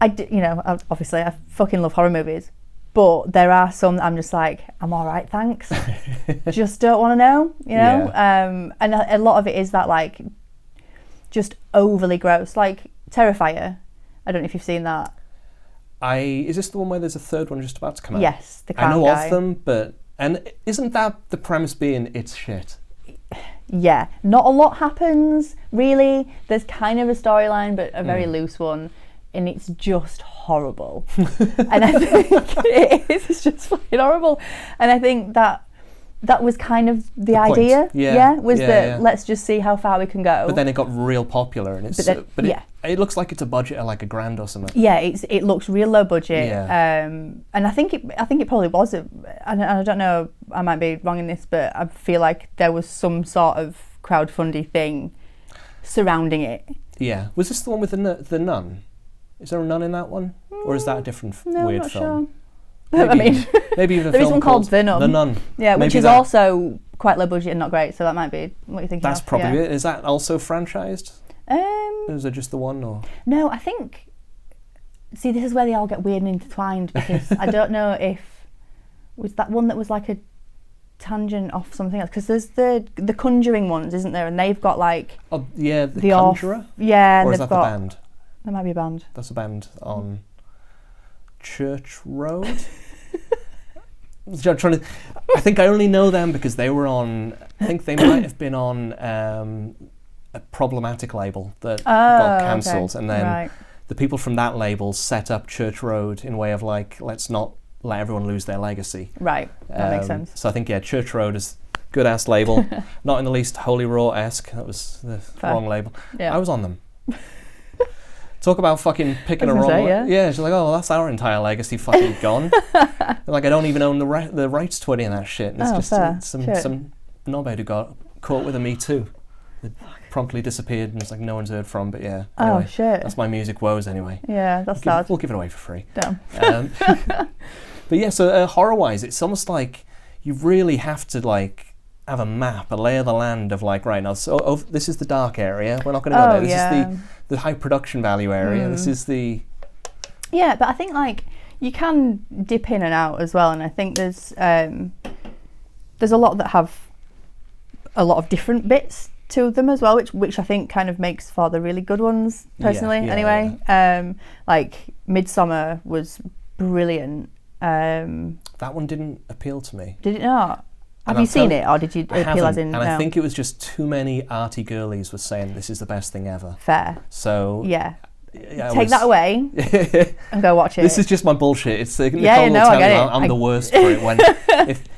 obviously I fucking love horror movies. But there are some that I'm just like, I'm all right, thanks. Just don't want to know, you know? Yeah. And a lot of it is that, like, just overly gross. Like, Terrifier. I don't know if you've seen that. Is this the one where there's a third one just about to come out? Yes, the Crown I know guy. of them, but isn't that the premise being it's shit? Yeah, not a lot happens really. There's kind of a storyline, but a very loose one, and it's just horrible. And I think it is. It's just fucking horrible. And I think that was kind of the idea. Let's just see how far we can go. But then it got real popular, and it looks like it's a budget of like $1,000 or something. Yeah, it looks real low budget. Yeah. And I think it probably was. I don't know. I might be wrong in this, but I feel like there was some sort of crowdfunding thing surrounding it. Yeah. Was this the one with the nun? Is there a nun in that one, or is that a different weird not film? Sure. Maybe even a there is film one called The Nun. The Nun. Yeah, which is also quite low budget and not great. So that might be what you're thinking. That's probably it. Is that also franchised? Is it just the one, or? No, I think. See, this is where they all get weird and intertwined, because I don't know if was that one that was like a tangent off something else, because there's the Conjuring ones, isn't there? And they've got like the Conjurer. Yeah, or and is they've that got the band? There might be a band. That's a band on Church Road. I think I only know them because they were on. I think they might have been on a problematic label that got cancelled, and then the people from that label set up Church Road in way of like, let's not let everyone lose their legacy. Right, that makes sense. So I think Church Road is good ass label, not in the least Holy Raw-esque. That was the wrong label. Yeah. I was on them. Talk about fucking picking a wrong one. Yeah, she's like, oh, well, that's our entire legacy fucking gone. Like, I don't even own the rights to any of that shit. And it's just some knobhead who got caught with a Me Too. It promptly disappeared, and it's like no one's heard from. But yeah, anyway, shit. That's my music woes anyway. Yeah, that's sad. We'll give it away for free. Damn. But yeah, so horror-wise, it's almost like you really have to like have a map, a lay of the land of like, right now, so this is the dark area. We're not going to go there. This is the high production value area. This is the... Yeah, but I think like you can dip in and out as well, and I think there's a lot that have a lot of different bits to them as well, which I think kind of makes for the really good ones personally. Like Midsommar was brilliant. That one didn't appeal to me. Did it not? Have you seen it, or did you appeal as in? And I think it was just too many arty girlies were saying this is the best thing ever. Fair. So take that away and go watch it. This is just my bullshit. It's Nicole I get it. I'm the worst for it. When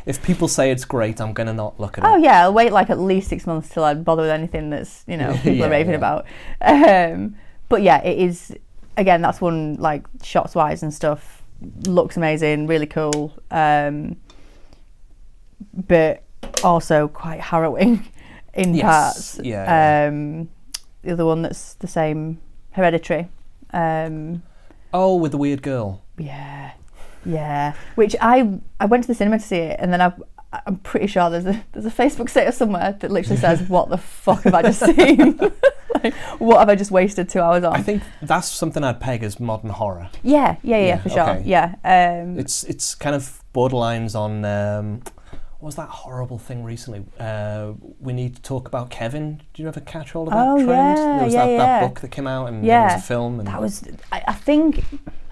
if people say it's great, I'm gonna not look at it. Oh yeah, I'll wait like at least 6 months till I bother with anything that's people are raving about. But yeah, it is. Again, that's one like shots wise and stuff looks amazing, really cool. But also quite harrowing in parts. Yeah. The other one that's the same, Hereditary. With the weird girl. Yeah. Which I went to the cinema to see it, and then I'm pretty sure there's a Facebook status somewhere that literally says, "What the fuck have I just seen? Like, what have I just wasted 2 hours on?" I think that's something I'd peg as modern horror. Yeah, for sure. Okay. Yeah. It's kind of borderlines on. What was that horrible thing recently? We need to talk about Kevin. Did you ever catch hold of that trend? There was that book that came out, and there was a film. And that was. I think.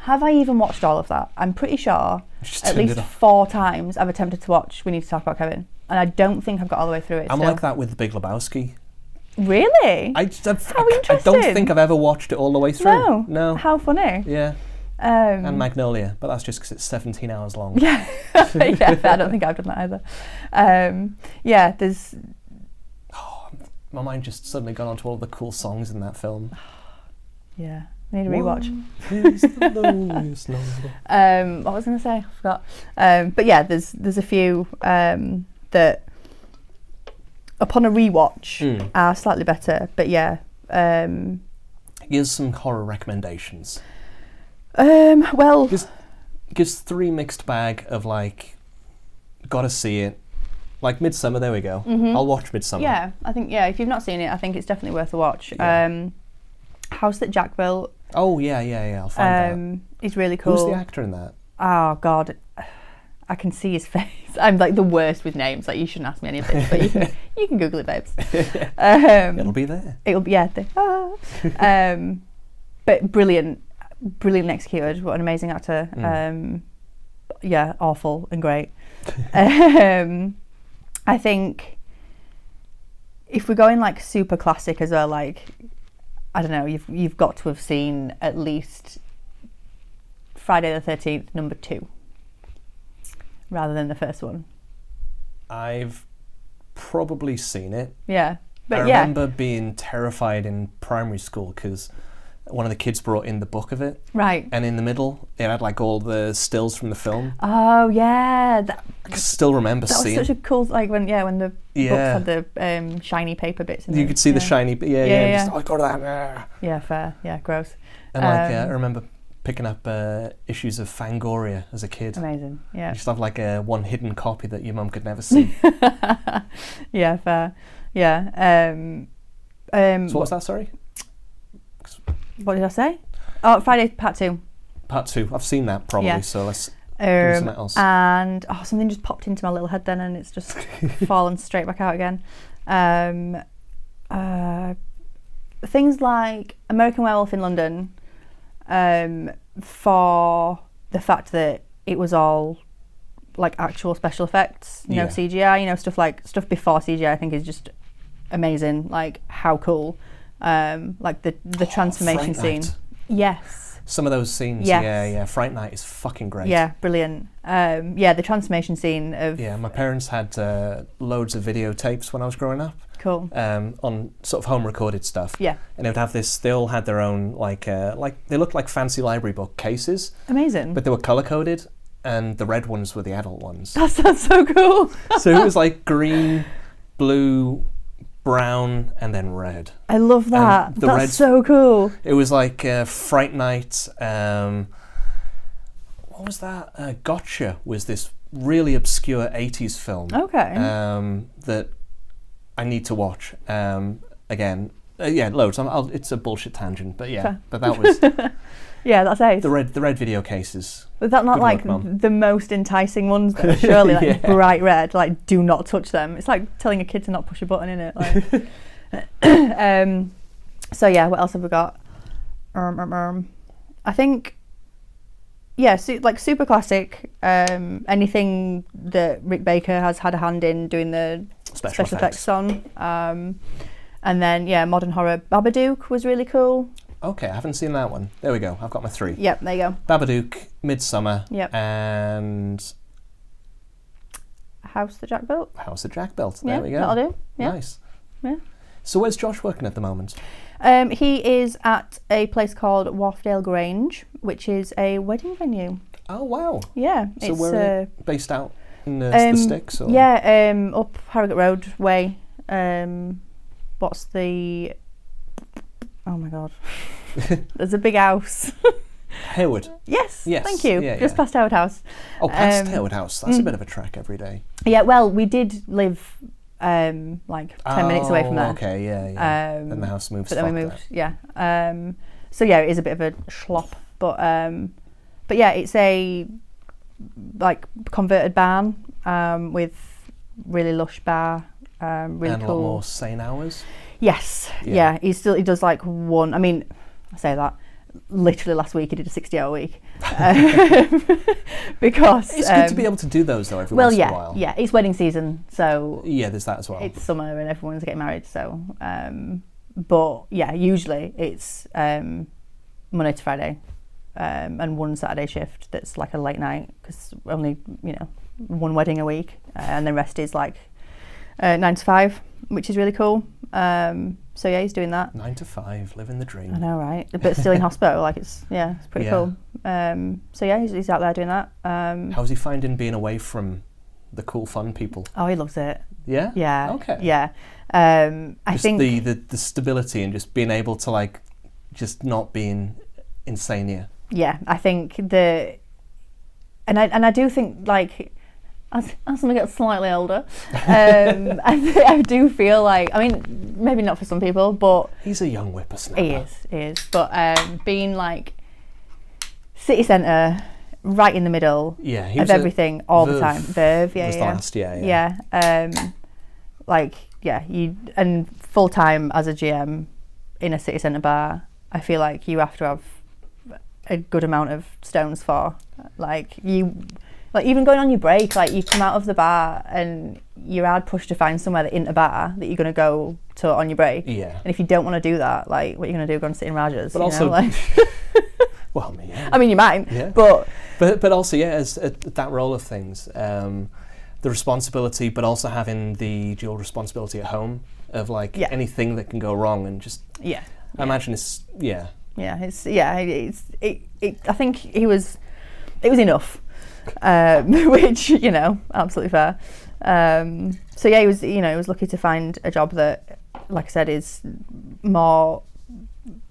Have I even watched all of that? I'm pretty sure at least 4 times I've attempted to watch We Need to Talk About Kevin, and I don't think I've got all the way through it. I'm like that with The Big Lebowski. Really? I don't think I've ever watched it all the way through. No. How funny. Yeah. And Magnolia, but that's just because it's 17 hours long. Yeah, I don't think I've done that either. There's... my mind just suddenly gone on to all the cool songs in that film. Yeah, need a rewatch. What was I going to say? I forgot. But yeah, there's a few that upon a rewatch are slightly better, but yeah. Here's some horror recommendations. Well, gives 3 mixed bag of like, gotta see it. Like Midsommar, there we go. Mm-hmm. I'll watch Midsommar. Yeah, I think if you've not seen it, I think it's definitely worth a watch. Yeah. House That Jack Built. Oh yeah, I'll find that. It's really cool. Who's the actor in that? Oh God, I can see his face. I'm like the worst with names. Like you shouldn't ask me any of this, but you can Google it, babes. It'll be there. It'll be but brilliant. brilliantly executed. What an amazing actor. Yeah, awful and great. I think if we're going like super classic as well, like I don't know, you've got to have seen at least Friday the 13th #2 rather than the first one. I've probably seen it. Yeah, but I remember being terrified in primary school because one of the kids brought in the book of it. Right. And in the middle, it had like all the stills from the film. Oh yeah. I still remember seeing. That was such a cool, like when the books had the shiny paper bits in You could see the shiny, just, oh, go to that. Yeah, fair. Yeah, gross. And I remember picking up issues of Fangoria as a kid. Amazing, yeah. You just have like one hidden copy that your mum could never see. Yeah, fair. Yeah. So what was that, sorry? What did I say? Oh, Friday Part 2. Part 2. I've seen that probably, so let's do something else. And something just popped into my little head then and it's just fallen straight back out again. Things like American Werewolf in London, for the fact that it was all like actual special effects, no CGI, stuff before CGI I think is just amazing, like how cool. Like the transformation scene. Yes. Some of those scenes, yeah. Fright Night is fucking great. Yeah, brilliant. The transformation scene of... Yeah, my parents had loads of videotapes when I was growing up. Cool. On sort of home recorded stuff. Yeah. And they would have this, they all had their own, like they looked like fancy library book cases. Amazing. But they were colour coded and the red ones were the adult ones. That sounds so cool. So it was like green, blue, brown and then red. I love that. That's so cool. It was like Fright Night. What was that? Gotcha was this really obscure 80s film. Okay. That I need to watch again. Loads. It's a bullshit tangent, but yeah. Fair. But that was. Yeah, that's ace. The red video cases. Was that not like the most enticing ones though? Surely, like bright red, like do not touch them. It's like telling a kid to not push a button in it. Like. So yeah, what else have we got? I think, like super classic. Anything that Rick Baker has had a hand in doing the special effects on. And then modern horror. Babadook was really cool. Okay, I haven't seen that one. There we go. I've got my 3. Yep, there you go. Babadook, Midsummer, and House that Jack Built. There we go. That'll do. Yeah. Nice. Yeah. So where's Josh working at the moment? He is at a place called Wharfdale Grange, which is a wedding venue. Oh wow. Yeah. So where based out in the sticks? Or? Yeah, up Harrogate Road way. What's the... Oh my god. There's a big house. Harewood. Yes. Thank you. Just past Harewood House. Oh, past Harewood House. That's a bit of a trek every day. Yeah, well, we did live like 10 minutes away from there. Okay, yeah. Then the house moved. But then we moved, so yeah, it is a bit of a schlop, but yeah, it's a like converted barn with really lush bar, really and cool. A lot more sane hours. Yes, yeah. He does like one. I mean, I say that. Literally last week he did a 60-hour week because it's good to be able to do those though every once in a while. Yeah, it's wedding season, so there's that as well. It's summer and everyone's getting married, so but yeah, usually it's Monday to Friday and one Saturday shift that's like a late night because only one wedding a week and the rest is like 9 to 5, which is really cool. So yeah, he's doing that. 9 to 5, living the dream. I know, right? But still in hospital, like it's pretty cool. So yeah, he's out there doing that. How's he finding being away from the cool, fun people? Oh, he loves it. Yeah. Yeah. Okay. Yeah. I think the stability and just being able to like, just not being insane here. Yeah, I think and I do think like. As I get slightly older, I do feel like, I mean, maybe not for some people, but... He's a young whippersnapper. He is. But being like city centre, right in the middle of everything all the time. Verve, was the last, and full-time as a GM in a city centre bar, I feel like you have to have a good amount of stones for. Like even going on your break, like you come out of the bar and you're hard pushed to find somewhere that isn't a bar that you're going to go to on your break. Yeah. And if you don't want to do that, like what are you going to do? Go and sit in Rajas? But also, like well, yeah. I mean, you might, yeah. but also, yeah, as that role of things, the responsibility, but also having the dual responsibility at home of like anything that can go wrong, and just I imagine it's I think it was enough, which absolutely fair. So yeah, he was lucky to find a job that, like I said, is more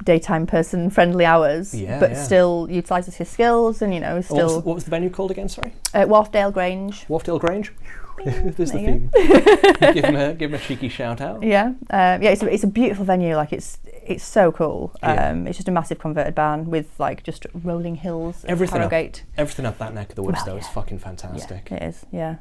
daytime person friendly hours, but still utilises his skills, and still. What was the venue called again? Sorry. Wharfdale Grange. Wharfdale Grange. There's the theme. give him a cheeky shout out. Yeah, it's a beautiful venue. Like it's so cool. It's just a massive converted barn with like just rolling hills. Everything up that neck of the woods, though, is fucking fantastic. Yeah, it is. Yeah.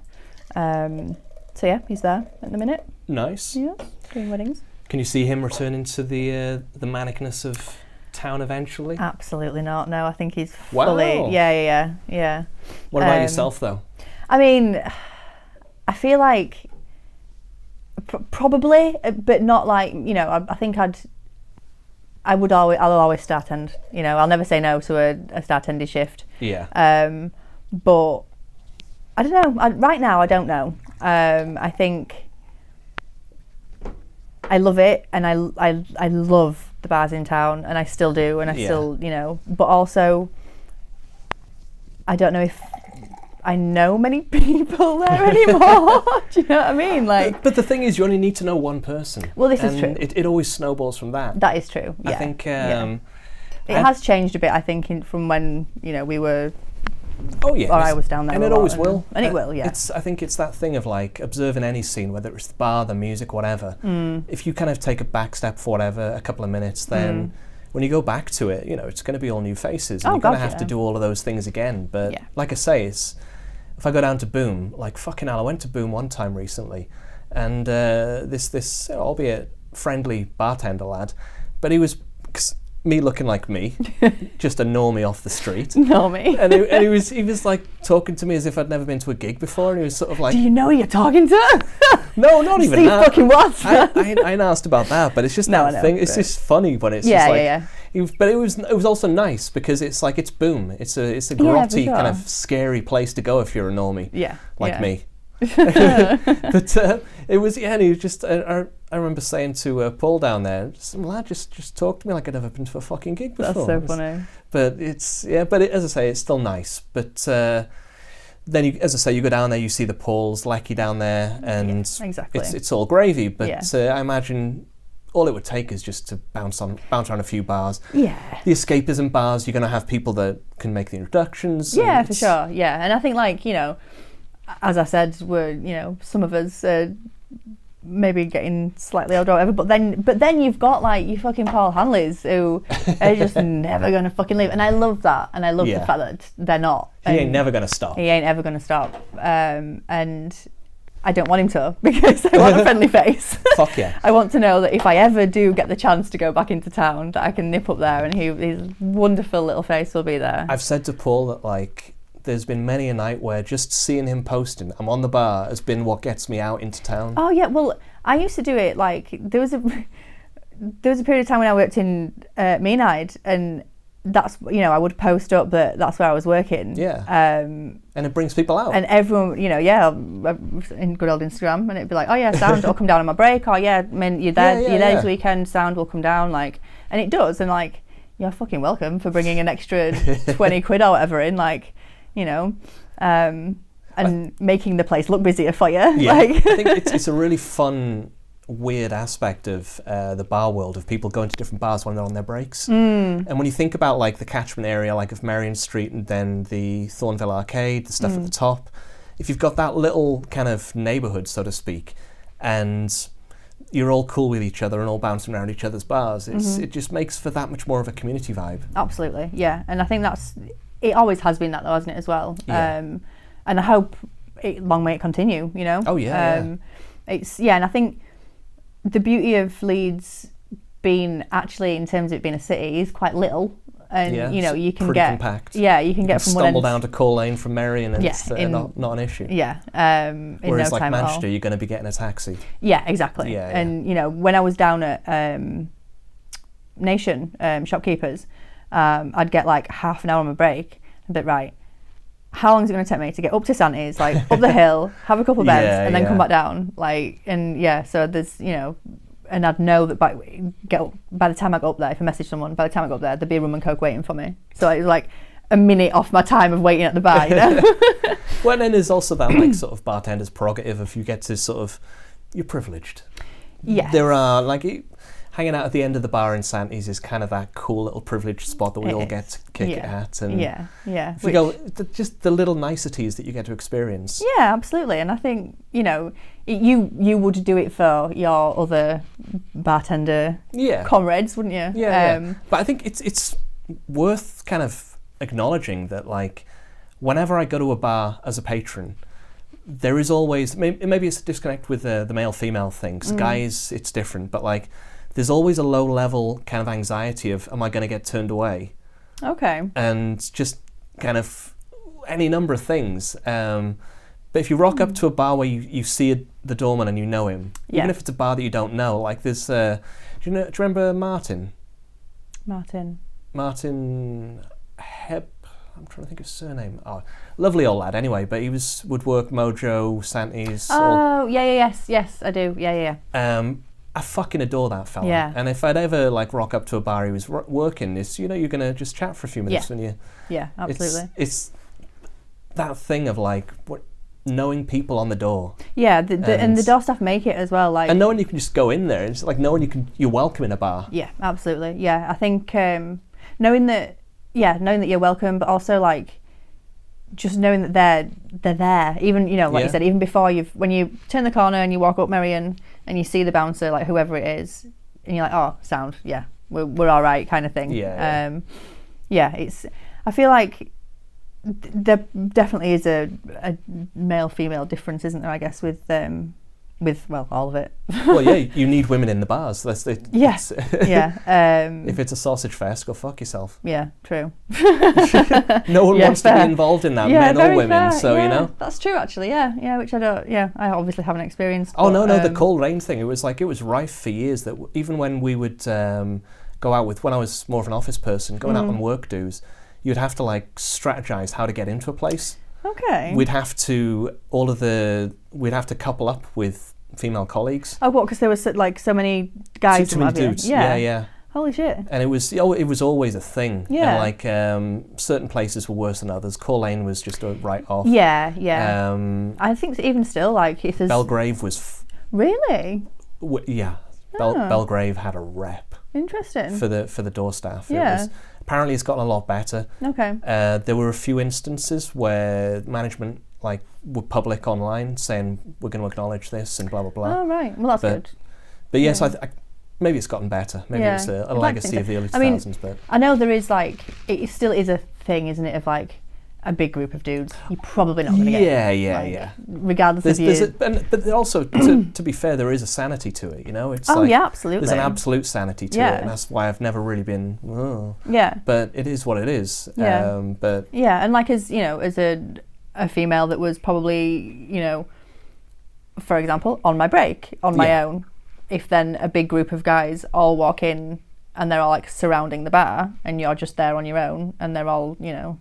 So yeah, he's there at the minute. Nice. Yeah, doing weddings. Can you see him returning to the manicness of town eventually? Absolutely not. No, I think he's fully. Wow. Yeah. What about yourself, though? I mean, I feel like probably, but not like I think I'll always start end. I'll never say no to a start ended shift. Yeah. But I don't know. Right now, I don't know. I think I love it, and I love the bars in town, and I still do, and I still But also, I don't know if I know many people there anymore. Do you know what I mean? Like, but the thing is, you only need to know one person. Well, this is true. It always snowballs from that. That is true. Yeah. I think it has changed a bit. I think from when we were. Oh yeah, or I was down there, and it always will, and it will. Yeah, I think it's that thing of like observing any scene, whether it's the bar, the music, whatever. If you kind of take a back step for whatever, a couple of minutes, then when you go back to it, it's going to be all new faces, and you're going to have to do all of those things again. But like I say, if I go down to Boom, like fucking hell, I went to Boom one time recently, and this albeit friendly bartender lad, but he was. Me looking like me, just a normie off the street. Normie. And he was like talking to me as if I'd never been to a gig before, and he was sort of like, do you know who you're talking to? No, not even Steve that. Fucking what? I ain't asked about that, but it's just that thing. It's just funny, but it's just like, but it was also nice because it's like it's Boom. It's a grotty kind of scary place to go if you're a normie. Yeah. Like me. But it was and he was just I remember saying to Paul down there, some lad just talked to me like I'd never been to a fucking gig before. That's so funny. But it's as I say, it's still nice. But then you go down there, you see the Pauls, Lecky down there, and exactly. it's all gravy. But I imagine all it would take is just to bounce around a few bars. Yeah. The escapism bars, you're going to have people that can make the introductions. Yeah, for sure. Yeah, and I think like as I said, we're some of us maybe getting slightly older or whatever, but then you've got like your fucking Paul Hanleys who are just never gonna fucking leave, and I love that, and I love the fact that they're not. He ain't never gonna stop. He ain't ever gonna stop, and I don't want him to, because I want a friendly face. Fuck yeah. I want to know that if I ever do get the chance to go back into town, that I can nip up there and his wonderful little face will be there. I've said to Paul that like there's been many a night where just seeing him posting, I'm on the bar, has been what gets me out into town. Oh yeah, well I used to do it like there was a period of time when I worked in Meanide, and that's I would post up that that's where I was working. Yeah. And it brings people out. And everyone, in good old Instagram, and it'd be like, oh yeah, sound will come down on my break, or yeah, you're there this weekend, sound will come down, like, and it does, and like you're fucking welcome for bringing an extra 20 quid or whatever in, like. And making the place look busier for you. Yeah, I think it's a really fun, weird aspect of the bar world, of people going to different bars when they're on their breaks. And when you think about like the catchment area, like of Merrion Street and then the Thornville Arcade, the stuff at the top, if you've got that little kind of neighbourhood, so to speak, and you're all cool with each other and all bouncing around each other's bars, it just makes for that much more of a community vibe. Absolutely, yeah. And I think it always has been that though, hasn't it, as well? Yeah. And I hope long may it continue, Oh yeah. And I think the beauty of Leeds being actually, in terms of it being a city, is quite little. and Yeah, you know you can pretty get compact. you can get from one stumble end. down to Coal Lane from Merrion, and it's not an issue. Yeah, in Whereas no like time at all. Manchester, you're going to be getting a taxi. Yeah, exactly. Yeah, and you know, when I was down at Nation Shopkeepers, I'd get like half an hour on my break. But right, how long is it going to take me to get up to Santi's, like up the hill, have a couple of beds, and then come back down? Like, and yeah, so there's, you know, and I'd know that by the time I got up there, if I messaged someone, by the time I got up there, there'd be a rum and coke waiting for me. So it was like a minute off my time of waiting at the bar, you know? Well, then there's also that like sort of bartender's prerogative if you get to sort of, you're privileged. Yeah. There are like hanging out at the end of the bar in Santi's is kind of that cool little privileged spot that we all get to kick it at. And if you go, just the little niceties that you get to experience. Yeah, absolutely. And I think, you know, you would do it for your other bartender comrades, wouldn't you? Yeah, But I think it's worth kind of acknowledging that, like, whenever I go to a bar as a patron, there is always, maybe it's a disconnect with the male-female thing, 'cause guys, it's different, but like, there's always a low-level kind of anxiety of, am I going to get turned away? Okay. And just kind of any number of things. But if you rock up to a bar where you see the doorman and you know him, even if it's a bar that you don't know, like there's, do you remember Martin? Martin Heb. I'm trying to think of his surname. Oh, lovely old lad. Anyway, but he would work Mojo, Santi's. Oh, yes, I do. Yeah. I fucking adore that fella. Yeah. And if I'd ever like rock up to a bar he was working, you're gonna just chat for a few minutes when you. Yeah, absolutely. It's that thing of like knowing people on the door. Yeah, and the door staff make it as well. Like, and knowing you can just go in there. It's like knowing you're welcome in a bar. Yeah, absolutely. Yeah, I think knowing that you're welcome, but also like just knowing that they're there. Even, you know, like you said, even before when you turn the corner and you walk up Merrion and you see the bouncer, like whoever it is, and you're like, oh, sound, yeah, we're all right, kind of thing. It's. I feel like there definitely is a male-female difference, isn't there? I guess with all of it. Well, yeah, you need women in the bars. That's the if it's a sausage fest, go fuck yourself. Yeah, true. No one wants to be involved in that, men or women. Fair. So you know, that's true actually. Yeah, which I don't. Yeah, I obviously haven't experienced. Oh no, the Coal Lane thing. It was rife for years. That even when we would go out with, when I was more of an office person, going out on work dues, you'd have to like strategize how to get into a place. Okay. We'd have to couple up with female colleagues. Oh, what? Because there was like so many guys. Too many dudes. Yeah. Holy shit. And it was always a thing. Yeah. And like certain places were worse than others. Coal Lane was just a write off. Yeah. I think even still, like if there's Belgrave was really. Belgrave had a rep. Interesting. For the door staff. Yeah. Apparently it's gotten a lot better. Okay. There were a few instances where management like were public online saying we're going to acknowledge this and blah blah blah. Oh right, well that's good. But yes, I maybe it's gotten better. Maybe it's a legacy of the early 2000s. But I know there is like it still is a thing, isn't it? Of like a big group of dudes, you're probably not going to get. Yeah. Regardless of you. But also, to be fair, there is a sanity to it. You know, it's absolutely. There's an absolute sanity to it, and that's why I've never really been. But it is what it is. Yeah. And like as you know, as a female that was probably, you know, for example, on my break, on my own, if then a big group of guys all walk in and they're all like surrounding the bar and you're just there on your own and they're all, you know,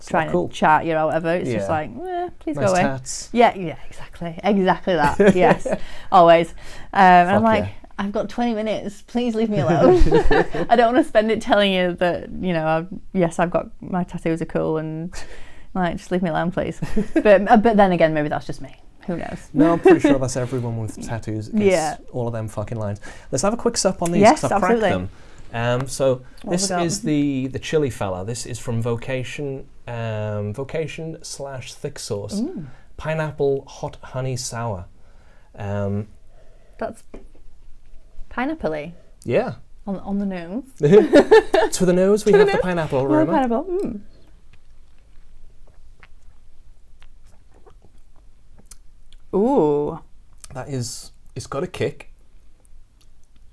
trying to chat you or whatever, it's just like, please nice go away. Tats. Yeah, exactly that. Yes, always. And I'm like, I've got 20 minutes, please leave me alone. I don't want to spend it telling you that, you know, I've got, my tattoos are cool and like, just leave me alone, please. But then again, maybe that's just me. Who knows? No, I'm pretty sure that's everyone with tattoos. It's all of them fucking lines. Let's have a quick sup on these because I've cracked them. So this is the chili fella. This is from Vocation /Thick Sauce. Pineapple hot honey sour. That's pineapple-y. Yeah. On the nose. To the nose, we have the pineapple. Remember? Pineapple. Ooh. It's got a kick.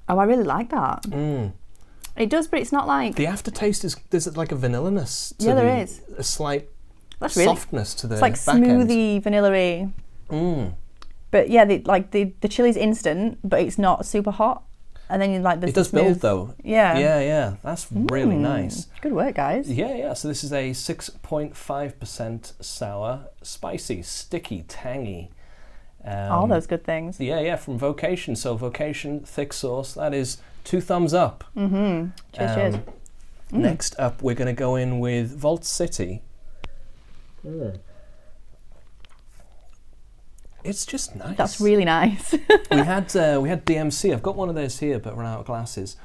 Oh, I really like that. It does, but it's not like... The aftertaste there's like a vanilla-ness to there is. A slight That's softness to the It's like back end. smoothie, vanilla-y. But yeah, the chili's instant, but it's not super hot. And then you like this. It does build though. Yeah. Yeah. That's really nice. Good work, guys. Yeah. So this is a 6.5% sour, spicy, sticky, tangy. All those good things. Yeah, from Vocation. So Vocation thick sauce. That is 2 thumbs up. Cheers. Next up, we're going to go in with Vault City. It's just nice. That's really nice. we had DMC. I've got one of those here, but run out of glasses.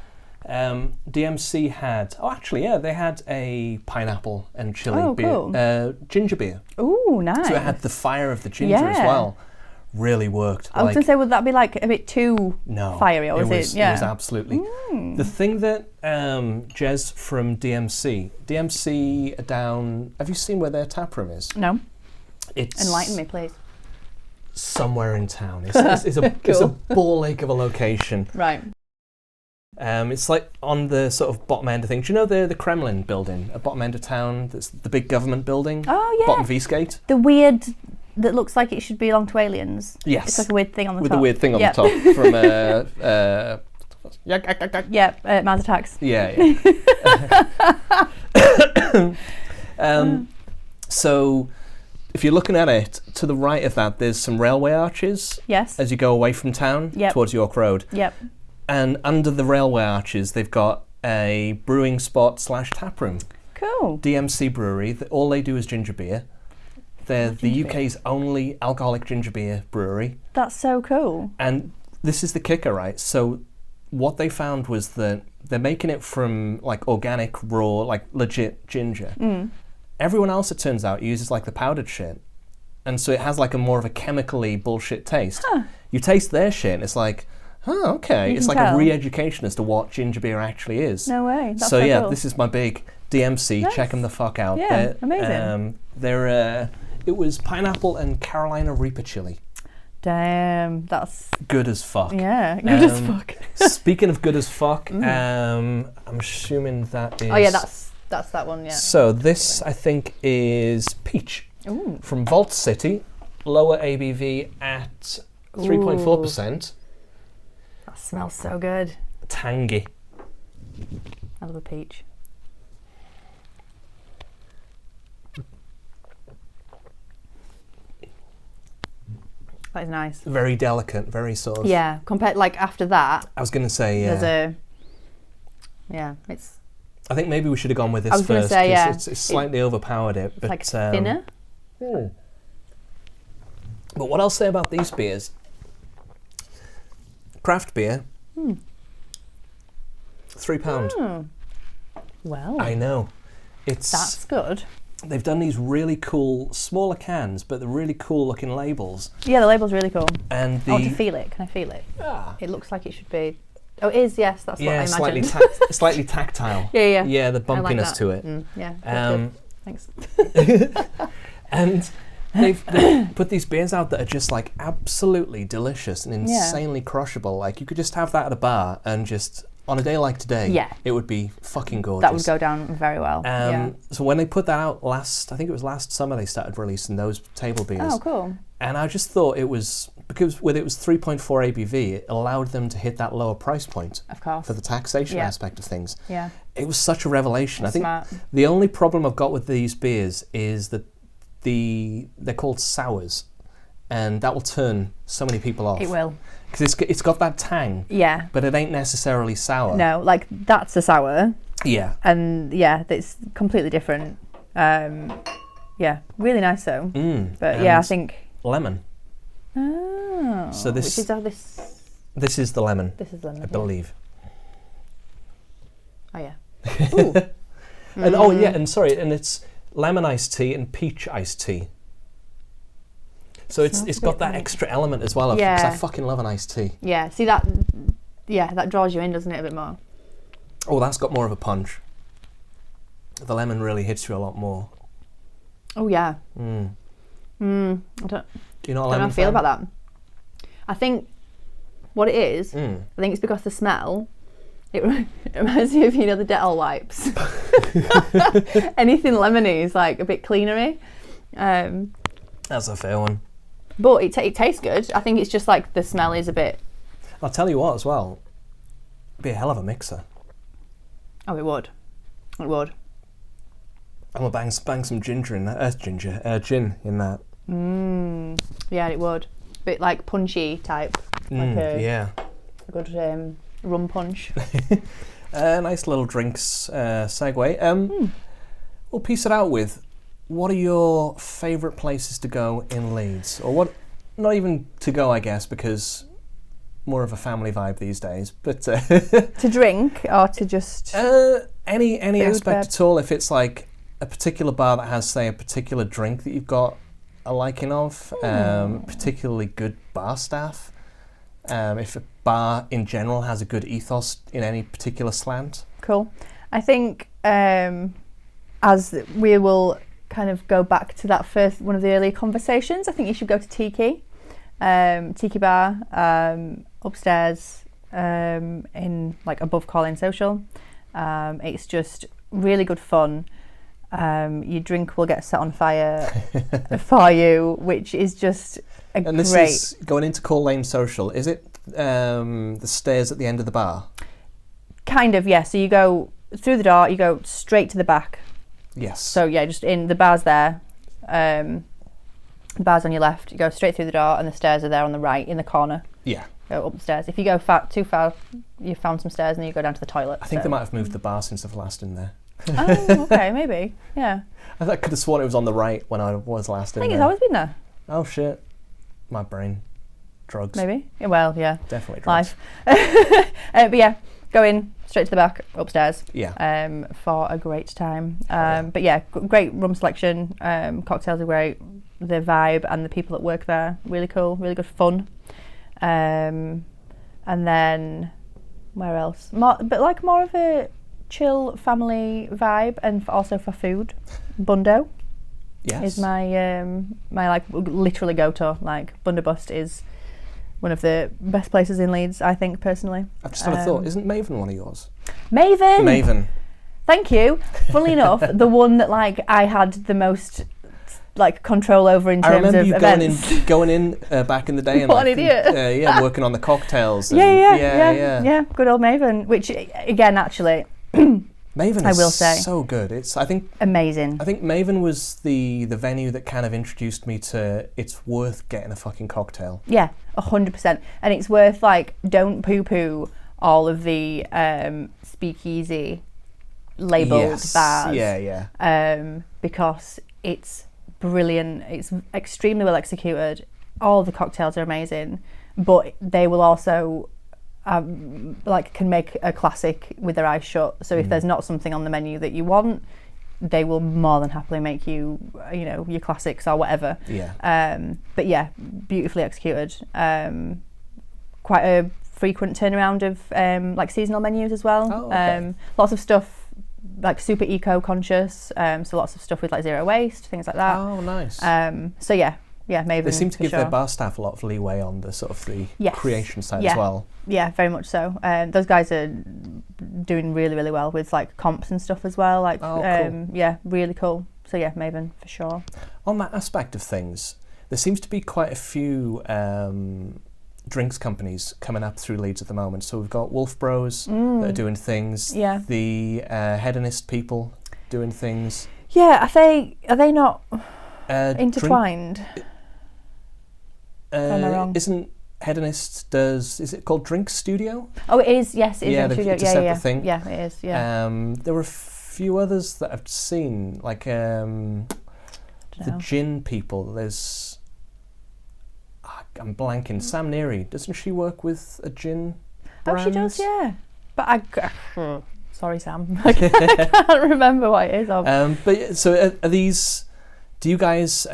DMC had... Oh, actually, yeah, they had a pineapple and chili beer. Cool. Ginger beer. Ooh, nice. So it had the fire of the ginger as well. Really worked. I was going to say, would that be like a bit too fiery? Or was it? Yeah. It was absolutely. The thing that Jez from DMC down... Have you seen where their tap room is? No. It's Enlighten me, please. Somewhere in town. It's a ball ache of a location. Right. It's like on the sort of bottom end of things. Do you know the Kremlin building at bottom end of town? That's the big government building. Oh yeah. Bottom V-skate. The weird that looks like it should belong to aliens. Yes. It's like a weird thing on the with top. With the weird thing on the top from Mars Attacks. Yeah. So if you're looking at it, to the right of that, there's some railway arches. Yes. As you go away from town towards York Road. Yep. And under the railway arches, they've got a brewing spot / tap room. Cool. DMC Brewery. All they do is ginger beer. They're the UK's only alcoholic ginger beer brewery. That's so cool. And this is the kicker, right? So what they found was that they're making it from like organic, raw, like legit ginger. Everyone else, it turns out, uses like the powdered shit. And so it has like a more of a chemically bullshit taste. You taste their shit and it's like, oh, okay. It's like a re-education as to what ginger beer actually is. No way. That's so yeah, cool. This is my big DMC. Nice. Check them the fuck out. Yeah, amazing. It was pineapple and Carolina Reaper chili. Damn, that's... Good as fuck. Yeah, good as fuck. Speaking of good as fuck, I'm assuming that is... Oh yeah, that's that one, yeah. So this, I think, is Peach. Ooh. From Vault City. Lower ABV at 3.4%. That smells so good. Tangy. I love a peach. That is nice. Very delicate, very sort of... Yeah, compared, like, after that... I was going to say, yeah. There's it's... I think maybe we should have gone with this first. I was going to say, yeah. It's slightly overpowered it. It's but, like thinner. But what I'll say about these beers... Craft beer... £3. Well... I know. That's good. They've done these really cool, smaller cans, but they're really cool looking labels. Yeah, the label's really cool. And I want to feel it. Can I feel it? Ah. It looks like it should be... Oh, it is, yes. That's what I imagined. Slightly tactile. Yeah. Yeah, the bumpiness to it. Yeah, thanks. And they've put these beers out that are just like absolutely delicious and insanely crushable. Like you could just have that at a bar and just... On a day like today, it would be fucking gorgeous. That would go down very well. So when they put that out I think it was last summer, they started releasing those table beers. Oh, cool. And I just thought it was, because with it was 3.4 ABV, it allowed them to hit that lower price point. Of course. For the taxation aspect of things. Yeah. It was such a revelation. That's I think the only problem I've got with these beers is that they're called sours. And that will turn so many people off. It will. Because it's got that tang. Yeah. But it ain't necessarily sour. No, like that's a sour. Yeah. And it's completely different. Yeah, really nice though. But I think... Lemon. Oh. So this... Which is this... This is the lemon. This is lemon, I believe. Oh yeah. Ooh. And and it's lemon iced tea and peach iced tea. So it's got that extra element as well, because I fucking love an iced tea. Yeah, see that, that draws you in, doesn't it, a bit more? Oh, that's got more of a punch. The lemon really hits you a lot more. Oh yeah. I don't... Do you know what lemon I feel about that. I think what it is, I think it's because the smell It reminds me of, you know, the Dettol wipes. Anything lemony is like a bit cleanery. That's a fair one. But it tastes good. I think it's just like the smell is a bit... I'll tell you what as well, it'd be a hell of a mixer. Oh, it would. It would. I'm gonna bang some ginger in that. Gin in that. Yeah, it would. Bit like punchy type. Like yeah. A good rum punch. Nice little drinks segue. We'll piece it out with, what are your favourite places to go in Leeds? Or what, not even to go, I guess, because more of a family vibe these days, but... to drink or to just... any aspect at all, if it's like a particular bar that has, say, a particular drink that you've got a liking of, particularly good bar staff, if a bar in general has a good ethos in any particular slant. Cool. I think as we will kind of go back to that first one of the earlier conversations, I think you should go to Tiki Bar, upstairs in like above Calling Social. It's just really good fun. Your drink will get set on fire for you, which is just and this is going into Coal Lane Social. Is it the stairs at the end of the bar? Kind of, yeah. So you go through the door, you go straight to the back. Yes. So yeah, just in the bar's there. The bar's on your left. You go straight through the door, and the stairs are there on the right in the corner. Yeah. Go up the stairs. If you go too far, you found some stairs, and then you go down to the toilet. I think they might have moved the bar since I've last in there. Oh, okay, maybe. Yeah. I could have sworn it was on the right when I was last in there. I think it's always been there. Oh shit. My brain. Drugs. Maybe. Yeah, well, yeah. Definitely drugs. Life. But yeah, go in, straight to the back, upstairs. Yeah. For a great time. But yeah, great rum selection. Cocktails are great. The vibe and the people that work there, really cool, really good fun. And then, where else? More of a chill family vibe, and also for food. Bundo. Yes. Is my like literally go-to. Like Bundobust is one of the best places in Leeds, I think, personally. I've just had a thought. Isn't Maven one of yours? Maven. Thank you. Funnily enough, the one that like I had the most like control over in terms of events. You going in back in the day and what an idiot. Working on the cocktails. And yeah. Good old Maven, which again actually. Maven I is will say so good. It's amazing. I think Maven was the venue that kind of introduced me to it's worth getting a fucking cocktail. Yeah, 100%. And it's worth like don't poo-poo all of the speakeasy labelled bars. Yeah. Because it's brilliant. It's extremely well executed. All the cocktails are amazing, but they will also can make a classic with their eyes shut. So if there's not something on the menu that you want, they will more than happily make you your classics or whatever. Yeah. But yeah, beautifully executed. Quite a frequent turnaround of like seasonal menus as well. Oh, okay. Lots of stuff like super eco-conscious. So lots of stuff with like zero waste, things like that. Oh, nice. So yeah, Maven. They seem to give sure. their bar staff a lot of leeway on the sort of the creation side as well. Yeah, very much so. Those guys are doing really, really well with like comps and stuff as well. Like, cool. Yeah, really cool. So yeah, Maven for sure. On that aspect of things, there seems to be quite a few drinks companies coming up through Leeds at the moment. So we've got Wolf Bros that are doing things. Yeah. The hedonist people doing things. Yeah, are they not intertwined? Am I wrong? Isn't Hedonist is it called Drink Studio? Oh, it is. Yes, it is. Drink Studio. It's a separate thing. Yeah, it is. Yeah. There were a few others that I've seen, like the gin people. There's I'm blanking. Sam Neary, doesn't she work with a gin brand? Oh, she does. Yeah, but sorry, Sam. I can't remember what it is. But so are these? Do you guys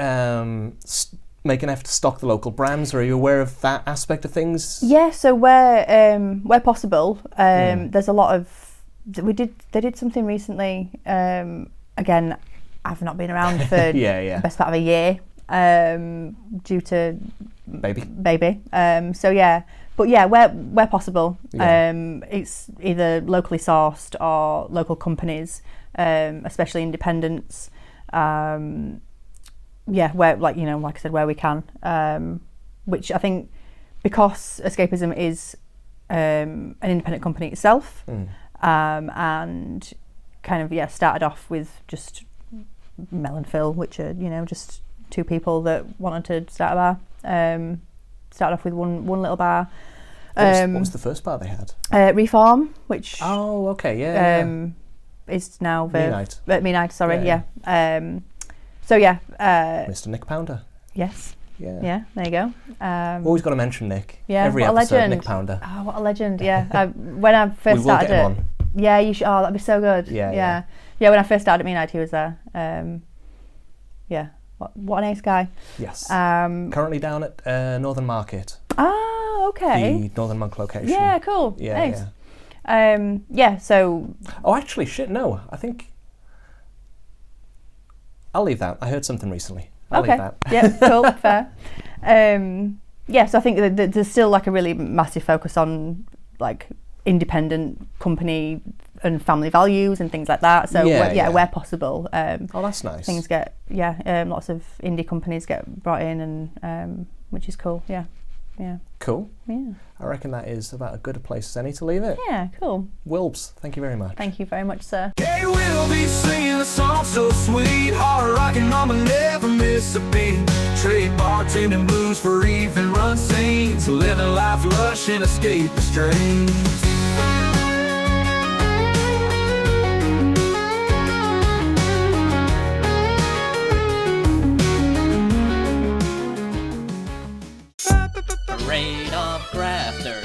make an effort to stock the local brands, or are you aware of that aspect of things? Yeah, so where possible, there's a lot of. They did something recently. Again, I've not been around for the best part of a year due to baby. So yeah, But yeah, where possible, Yeah. it's either locally sourced or local companies, especially independents. Yeah, where like I said, where we can, which I think because escapism is an independent company itself, and kind of started off with just Mel and Phil, which are just two people that wanted to start a bar. Started off with one little bar. What was the first bar they had? Reform, which Okay, is now Me Night. Me Night, sorry, Yeah. Mr. Nick Pounder. Yes. Yeah. Yeah, there you go. Always got to mention Nick. Yeah, Every what a episode, legend. Nick Pounder. Oh, what a legend! Yeah, when I first We will started get him it, on. yeah, you should. Oh, that'd be so good. Yeah. When I first started at Me Night, he was there. What a nice guy. Yes. Um, Currently down at Northern Market. Oh, okay. The Northern Monk location. Yeah, cool. Yeah, nice. So. Oh, actually, shit, no. I think I'll leave that. I heard something recently. I'll leave that. Yeah, cool, fair. So I think that there's still like a really massive focus on like independent company and family values and things like that. So where possible. Oh, that's nice. Things get lots of indie companies get brought in and which is cool. Yeah. Cool. Yeah. I reckon that is about as good a place as any to leave it. Yeah, cool. Wilbs, thank you very much. Thank you very much, sir. Hey, we'll be singing a song so sweet, hard rockin' mama never miss a beat. Trade bartending blues for even run scenes, living life lush and escape the strains. Parade of grafters.